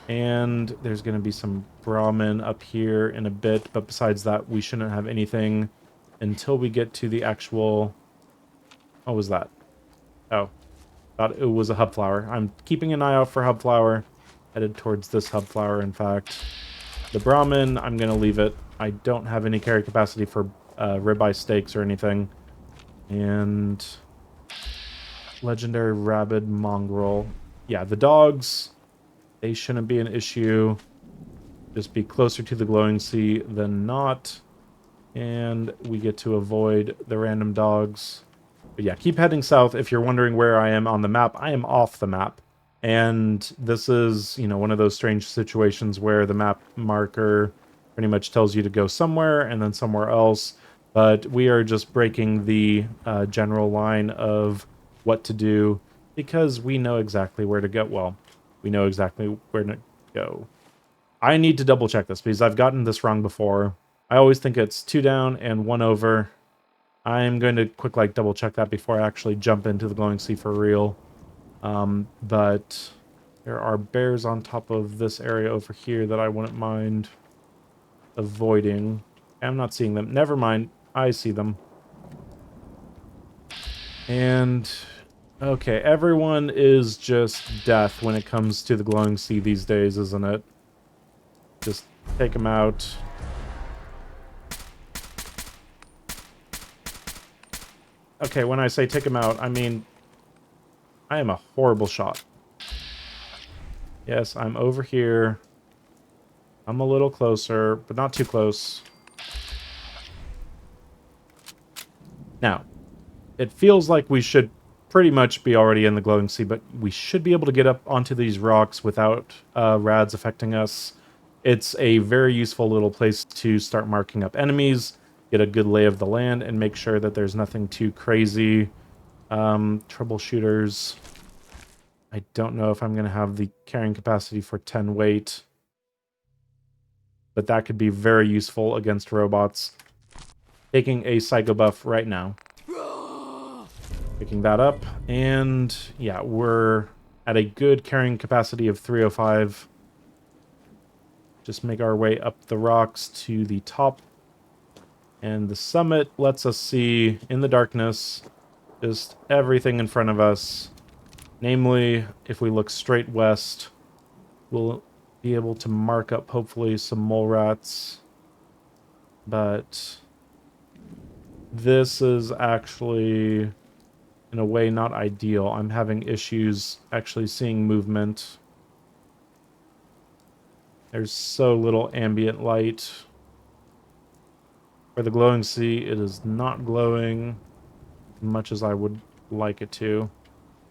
And there's going to be some Brahmin up here in a bit, but besides that, we shouldn't have anything until we get to the actual... What was that? Oh, thought it was a hub flower. I'm keeping an eye out for hub flower. Headed towards this hub flower, in fact. The Brahmin, I'm going to leave it. I don't have any carry capacity for ribeye steaks or anything. And legendary rabid mongrel. Yeah, the dogs, they shouldn't be an issue. Just be closer to the Glowing Sea than not. And we get to avoid the random dogs. But yeah, keep heading south. If you're wondering where I am on the map, I am off the map. And this is, you know, one of those strange situations where the map marker pretty much tells you to go somewhere and then somewhere else. But we are just breaking the general line of what to do because we know exactly where to go. Well, we know exactly where to go. I need to double check this because I've gotten this wrong before. I always think it's 2 down and 1 over. I'm going to quick double check that before I actually jump into the Glowing Sea for real. But there are bears on top of this area over here that I wouldn't mind avoiding. I'm not seeing them. Never mind. I see them. And okay, everyone is just death when it comes to the Glowing Sea these days, isn't it? Just take them out. Okay, when I say take him out, I mean, I am a horrible shot. Yes, I'm over here. I'm a little closer, but not too close. Now, it feels like we should pretty much be already in the Glowing Sea, but we should be able to get up onto these rocks without rads affecting us. It's a very useful little place to start marking up enemies, get a good lay of the land, and make sure that there's nothing too crazy. Troubleshooters. I don't know if I'm going to have the carrying capacity for 10 weight. But that could be very useful against robots. Taking a Psycho buff right now. Picking that up. And yeah, we're at a good carrying capacity of 305. Just make our way up the rocks to the top. And the summit lets us see, in the darkness, just everything in front of us. Namely, if we look straight west, we'll be able to mark up, hopefully, some mole rats. But this is actually, in a way, not ideal. I'm having issues actually seeing movement. There's so little ambient light. For the Glowing Sea, it is not glowing as much as I would like it to.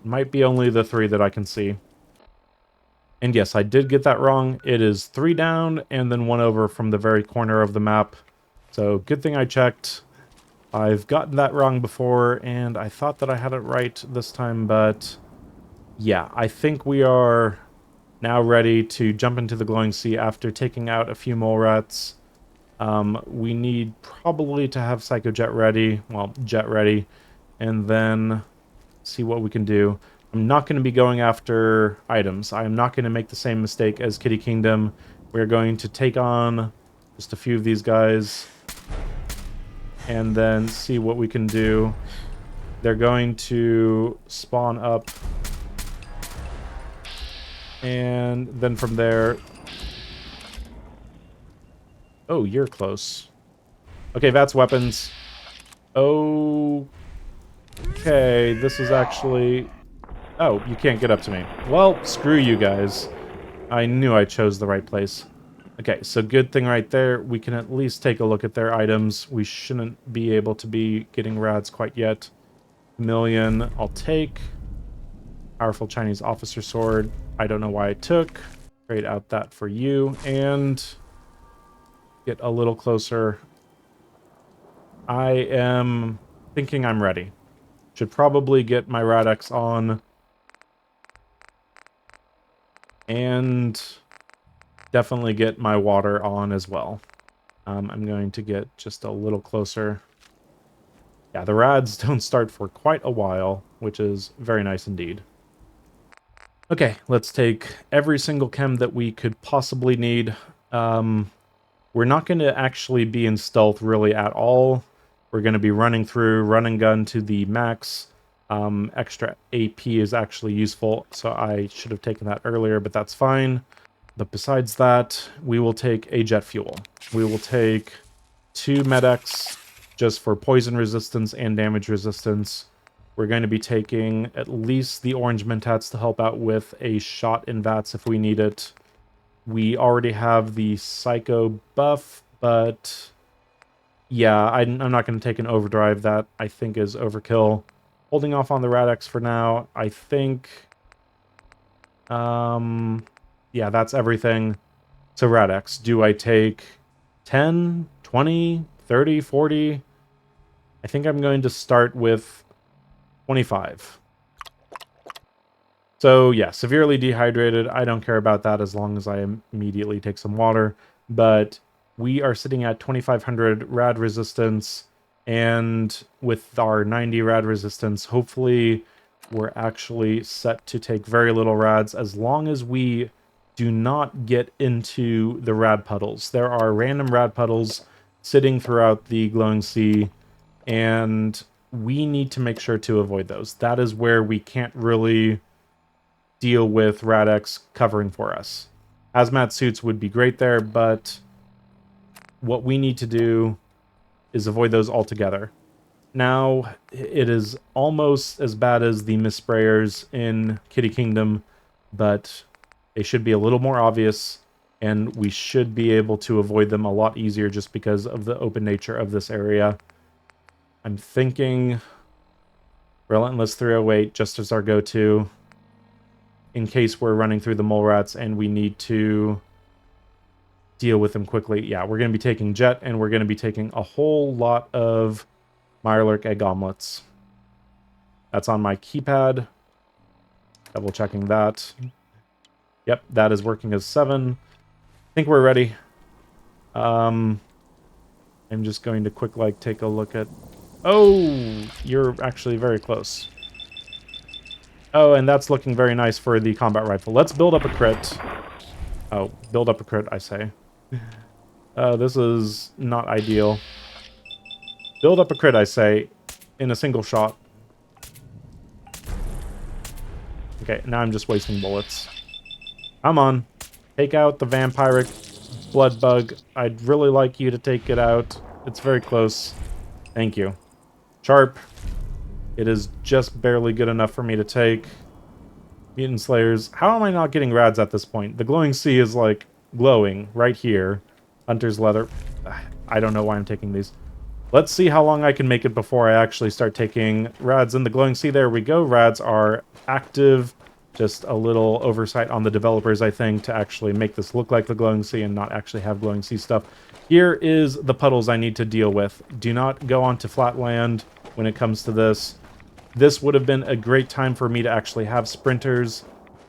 It might be only the 3 that I can see. And yes, I did get that wrong. It is 3 down and then 1 over from the very corner of the map. So good thing I checked. I've gotten that wrong before, and I thought that I had it right this time, but yeah, I think we are now ready to jump into the glowing sea after taking out a few mole rats. We need probably to have Psycho Jet ready, well, Jet ready, and then see what we can do. I'm not going to be going after items. I am not going to make the same mistake as Kitty Kingdom. We're going to take on just a few of these guys and then see what we can do. They're going to spawn up, and then from there... Oh, you're close. Okay, that's weapons. Okay, this is actually... Oh, you can't get up to me. Well, screw you guys. I knew I chose the right place. Okay, so good thing right there. We can at least take a look at their items. We shouldn't be able to be getting rads quite yet. Million, I'll take. Powerful Chinese officer sword. I don't know why I took. Trade out that for you. And get a little closer. I am thinking I'm ready. Should probably get my Rad-X on. And definitely get my water on as well. I'm going to get just a little closer. Yeah, the rads don't start for quite a while, which is very nice indeed. Okay, let's take every single chem that we could possibly need. We're not going to actually be in stealth really at all. We're going to be running through, run and gun to the max. Extra AP is actually useful, so I should have taken that earlier, but that's fine. But besides that, we will take a jet fuel. We will take 2 Med-X just for poison resistance and damage resistance. We're going to be taking at least the orange mentats to help out with a shot in VATS if we need it. We already have the Psycho buff, but yeah, I'm not going to take an overdrive. That I think is overkill. Holding off on the Rad-X for now. I think... yeah, that's everything. So Rad-X, do I take 10, 20, 30, 40? I think I'm going to start with 25. So yeah, severely dehydrated. I don't care about that as long as I immediately take some water. But we are sitting at 2500 rad resistance. And with our 90 rad resistance, hopefully we're actually set to take very little rads as long as we do not get into the rad puddles. There are random rad puddles sitting throughout the glowing sea, and we need to make sure to avoid those. That is where we can't really deal with Rad-X covering for us. Hazmat suits would be great there, but what we need to do is avoid those altogether. Now, it is almost as bad as the mist sprayers in Kitty Kingdom, but they should be a little more obvious, and we should be able to avoid them a lot easier just because of the open nature of this area. I'm thinking Relentless 308 just as our go-to in case we're running through the mole rats and we need to deal with them quickly. Yeah, we're going to be taking Jet, and we're going to be taking a whole lot of Mirelurk egg omelets. That's on my keypad. Double checking that. Yep, that is working as 7. I think we're ready. I'm just going to take a look at... Oh, you're actually very close. Oh, and that's looking very nice for the combat rifle. Let's build up a crit. Oh, build up a crit, I say. This is not ideal. Build up a crit, I say, in a single shot. Okay, now I'm just wasting bullets. Come on. Take out the vampiric blood bug. I'd really like you to take it out. It's very close. Thank you. Sharp. It is just barely good enough for me to take. Mutant Slayers. How am I not getting rads at this point? The glowing sea is, like, glowing right here. Hunter's Leather. I don't know why I'm taking these. Let's see how long I can make it before I actually start taking rads in the glowing sea. There we go. Rads are active. Just a little oversight on the developers, I think, to actually make this look like the glowing sea and not actually have glowing sea stuff. Here is the puddles I need to deal with. Do not go onto flat land when it comes to this. This would have been a great time for me to actually have sprinters,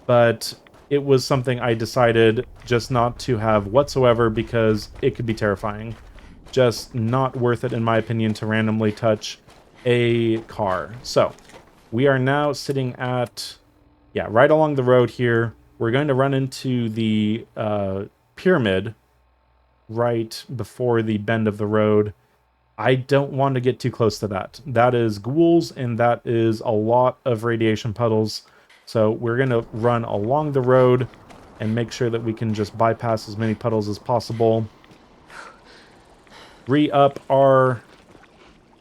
but it was something I decided just not to have whatsoever because it could be terrifying. Just not worth it, in my opinion, to randomly touch a car. So, we are now sitting at, yeah, right along the road here. We're going to run into the pyramid right before the bend of the road. I don't want to get too close to that. That is ghouls, and that is a lot of radiation puddles. So we're going to run along the road and make sure that we can just bypass as many puddles as possible. Re-up our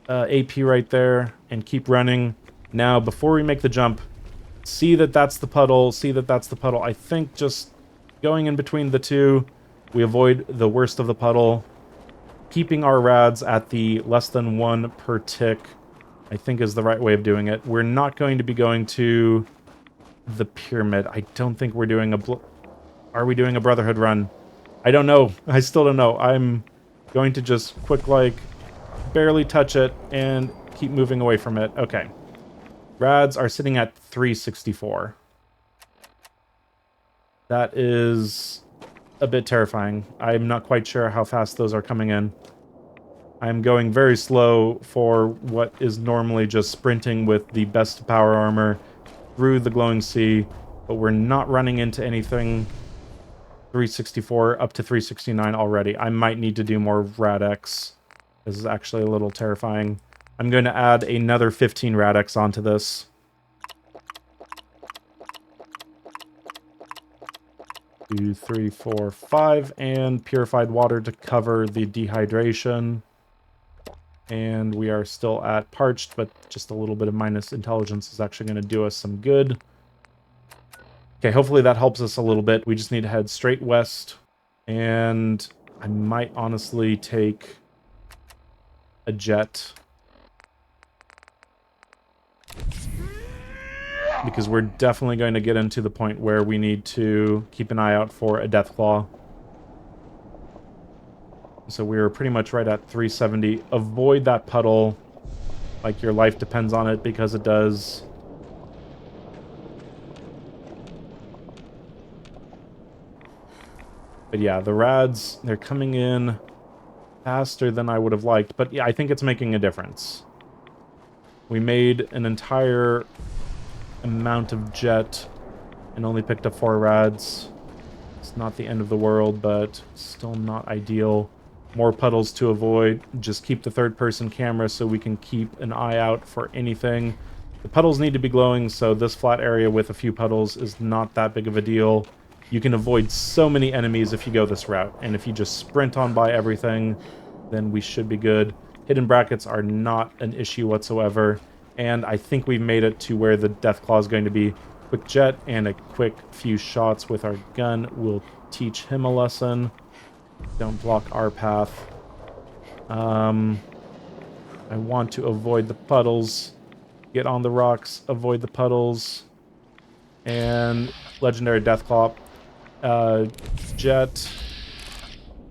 AP right there and keep running. Now, before we make the jump, see that that's the puddle, see that that's the puddle. I think just going in between the two, we avoid the worst of the puddle. Keeping our rads at the less than 1 per tick, I think is the right way of doing it. We're not going to be going to the pyramid. I don't think we're doing are we doing a Brotherhood run? I don't know. I still don't know. I'm going to just quick, like, barely touch it and keep moving away from it. Okay. Rads are sitting at 364. That is a bit terrifying. I'm not quite sure how fast those are coming in. I'm going very slow for what is normally just sprinting with the best power armor through the glowing sea, but we're not running into anything. 364 up to 369 already. I might need to do more Rad-X. This is actually a little terrifying. I'm going to add another 15 Rad-X onto this. 2, 3, 4, 5, and purified water to cover the dehydration. And we are still at parched, but just a little bit of minus intelligence is actually going to do us some good. Okay, hopefully that helps us a little bit. We just need to head straight west. And I might honestly take a jet, because we're definitely going to get into the point where we need to keep an eye out for a Deathclaw. So we're pretty much right at 370. Avoid that puddle like your life depends on it, because it does. But yeah, the rads, they're coming in faster than I would have liked. But yeah, I think it's making a difference. We made an entire amount of jet and only picked up 4 rads. It's not the end of the world, but still not ideal. More puddles to avoid. Just keep the third-person camera so we can keep an eye out for anything. The puddles need to be glowing, so this flat area with a few puddles is not that big of a deal. You can avoid so many enemies if you go this route, and if you just sprint on by everything, then we should be good. Hidden brackets are not an issue whatsoever, and I think we've made it to where the Deathclaw is going to be. Quick jet and a quick few shots with our gun will teach him a lesson. Don't block our path. I want to avoid the puddles. Get on the rocks, avoid the puddles. And legendary Deathclaw. Jet.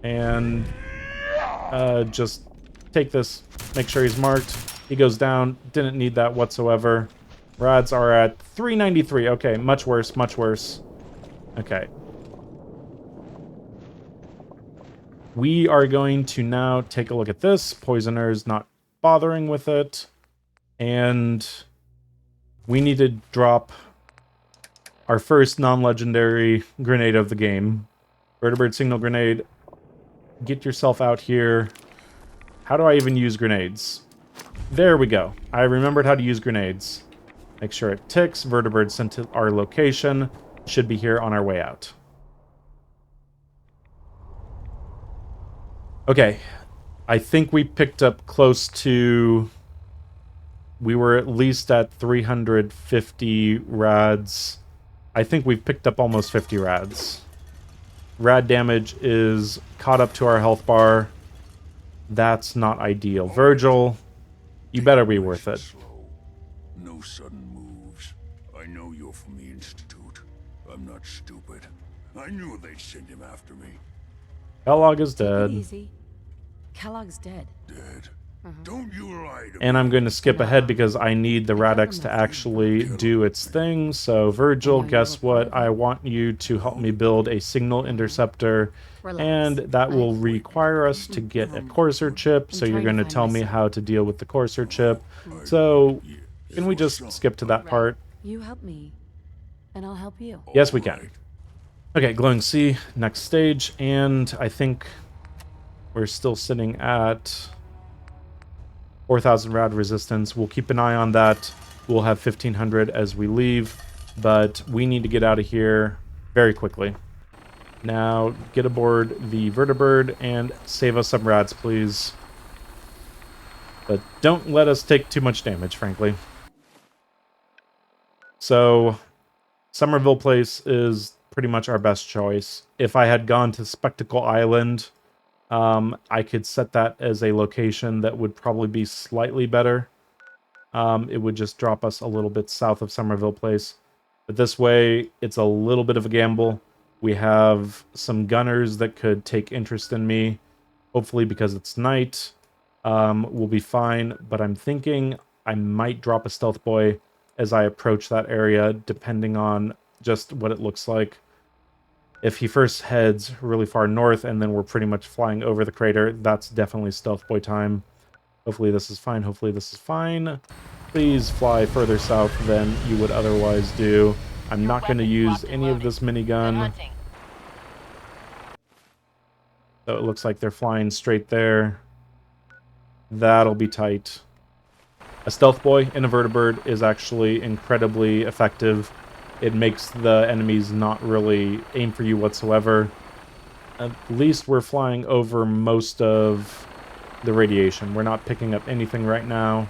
And just take this. Make sure he's marked. He goes down. Didn't need that whatsoever. Rads are at 393. Okay, much worse, much worse. Okay. We are going to now take a look at this. Poisoner's not bothering with it. And we need to drop our first non-legendary grenade of the game. Vertibird signal grenade. Get yourself out here. How do I even use grenades? There we go. I remembered how to use grenades. Make sure it ticks. Vertibird sent to our location. Should be here on our way out. Okay. I think we picked up close to... We were at least at 350 rads. I think we've picked up almost 50 rads. Rad damage is caught up to our health bar. That's not ideal. Virgil, you better be worth it. No sudden moves. I know you're from the Institute. I'm not stupid. I knew they'd send him after me. Kellogg is dead. Easy. Kellogg's dead. Dead? Don't you lie to And I'm going to skip ahead because I need the Rad-X to actually do its thing. So, Virgil, guess what? I want you to help me build a signal interceptor. And that will require us to get a courser chip. So you're going to tell me how to deal with the courser chip. So, can we just skip to that part? You help me, and I'll help you. Yes, we can. Okay, glowing C, next stage. And I think we're still sitting at 4,000 rad resistance. We'll keep an eye on that. We'll have 1,500 as we leave, but we need to get out of here very quickly. Now, get aboard the vertibird and save us some rads, please. But don't let us take too much damage, frankly. So, Somerville Place is pretty much our best choice. If I had gone to Spectacle Island, I could set that as a location that would probably be slightly better. It would just drop us a little bit south of Somerville Place. But this way, it's a little bit of a gamble. We have some gunners that could take interest in me. Hopefully, because it's night, we'll be fine. But I'm thinking I might drop a stealth boy as I approach that area, depending on just what it looks like. If he first heads really far north and then we're pretty much flying over the crater, that's definitely stealth boy time. Hopefully this is fine. Hopefully this is fine. Please fly further south than you would otherwise do. I'm not going to use any of this minigun. So it looks like they're flying straight there. That'll be tight. A stealth boy in a vertibird is actually incredibly effective. It makes the enemies not really aim for you whatsoever. At least we're flying over most of the radiation. We're not picking up anything right now.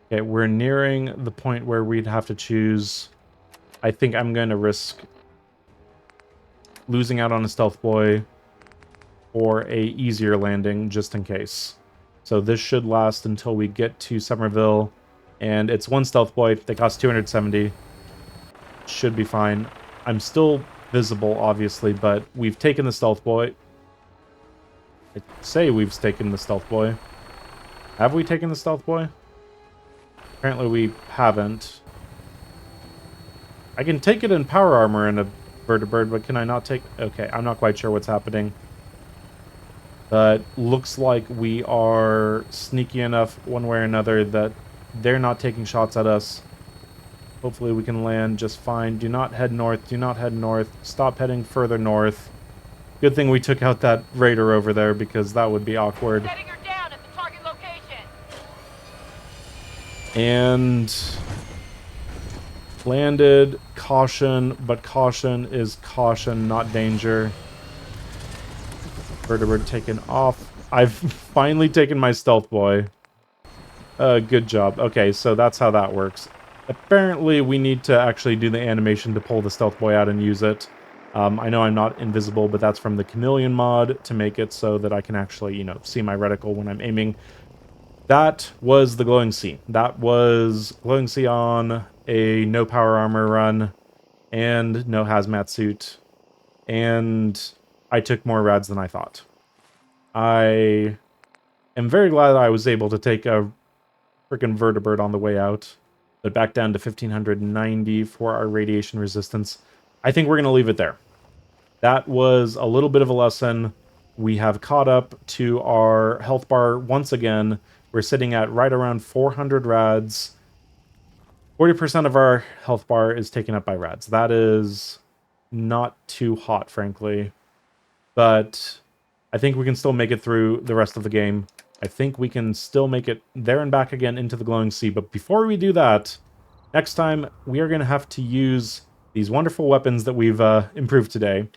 Okay, we're nearing the point where we'd have to choose. I think I'm going to risk losing out on a stealth boy or a easier landing just in case. So this should last until we get to Somerville. And it's one stealth boy. They cost 270. Should be fine. I'm still visible, obviously, but we've taken the stealth boy. I say we've taken the stealth boy. Have we taken the stealth boy? Apparently we haven't. I can take it in power armor in a vertibird, but can I not take... Okay, I'm not quite sure what's happening. But looks like we are sneaky enough one way or another that they're not taking shots at us. Hopefully we can land just fine. Do not head north. Do not head north. Stop heading further north. Good thing we took out that raider over there because that would be awkward. Setting her down at the target location. And landed. Caution, but caution is caution, not danger. Vertibird taken off. I've finally taken my stealth boy. Good job. Okay, so that's how that works. Apparently, we need to actually do the animation to pull the stealth boy out and use it. I know I'm not invisible, but that's from the Chameleon mod to make it so that I can actually, you know, see my reticle when I'm aiming. That was the glowing sea. That was glowing sea on a no power armor run and no hazmat suit. And I took more rads than I thought. I am very glad I was able to take a freaking vertibird on the way out. But back down to 1590 for our radiation resistance. I think we're going to leave it there. That was a little bit of a lesson. We have caught up to our health bar once again. We're sitting at right around 400 rads. 40% of our health bar is taken up by rads. That is not too hot, frankly. But I think we can still make it through the rest of the game. I think we can still make it there and back again into the glowing sea. But before we do that, next time we are going to have to use these wonderful weapons that we've improved today,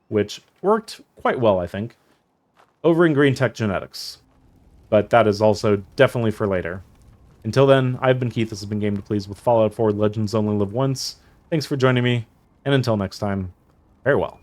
which worked quite well, I think, over in Green Tech Genetics. But that is also definitely for later. Until then, I've been Keith. This has been Game to Please with Fallout 4 Legends Only Live Once. Thanks for joining me, and until next time, farewell.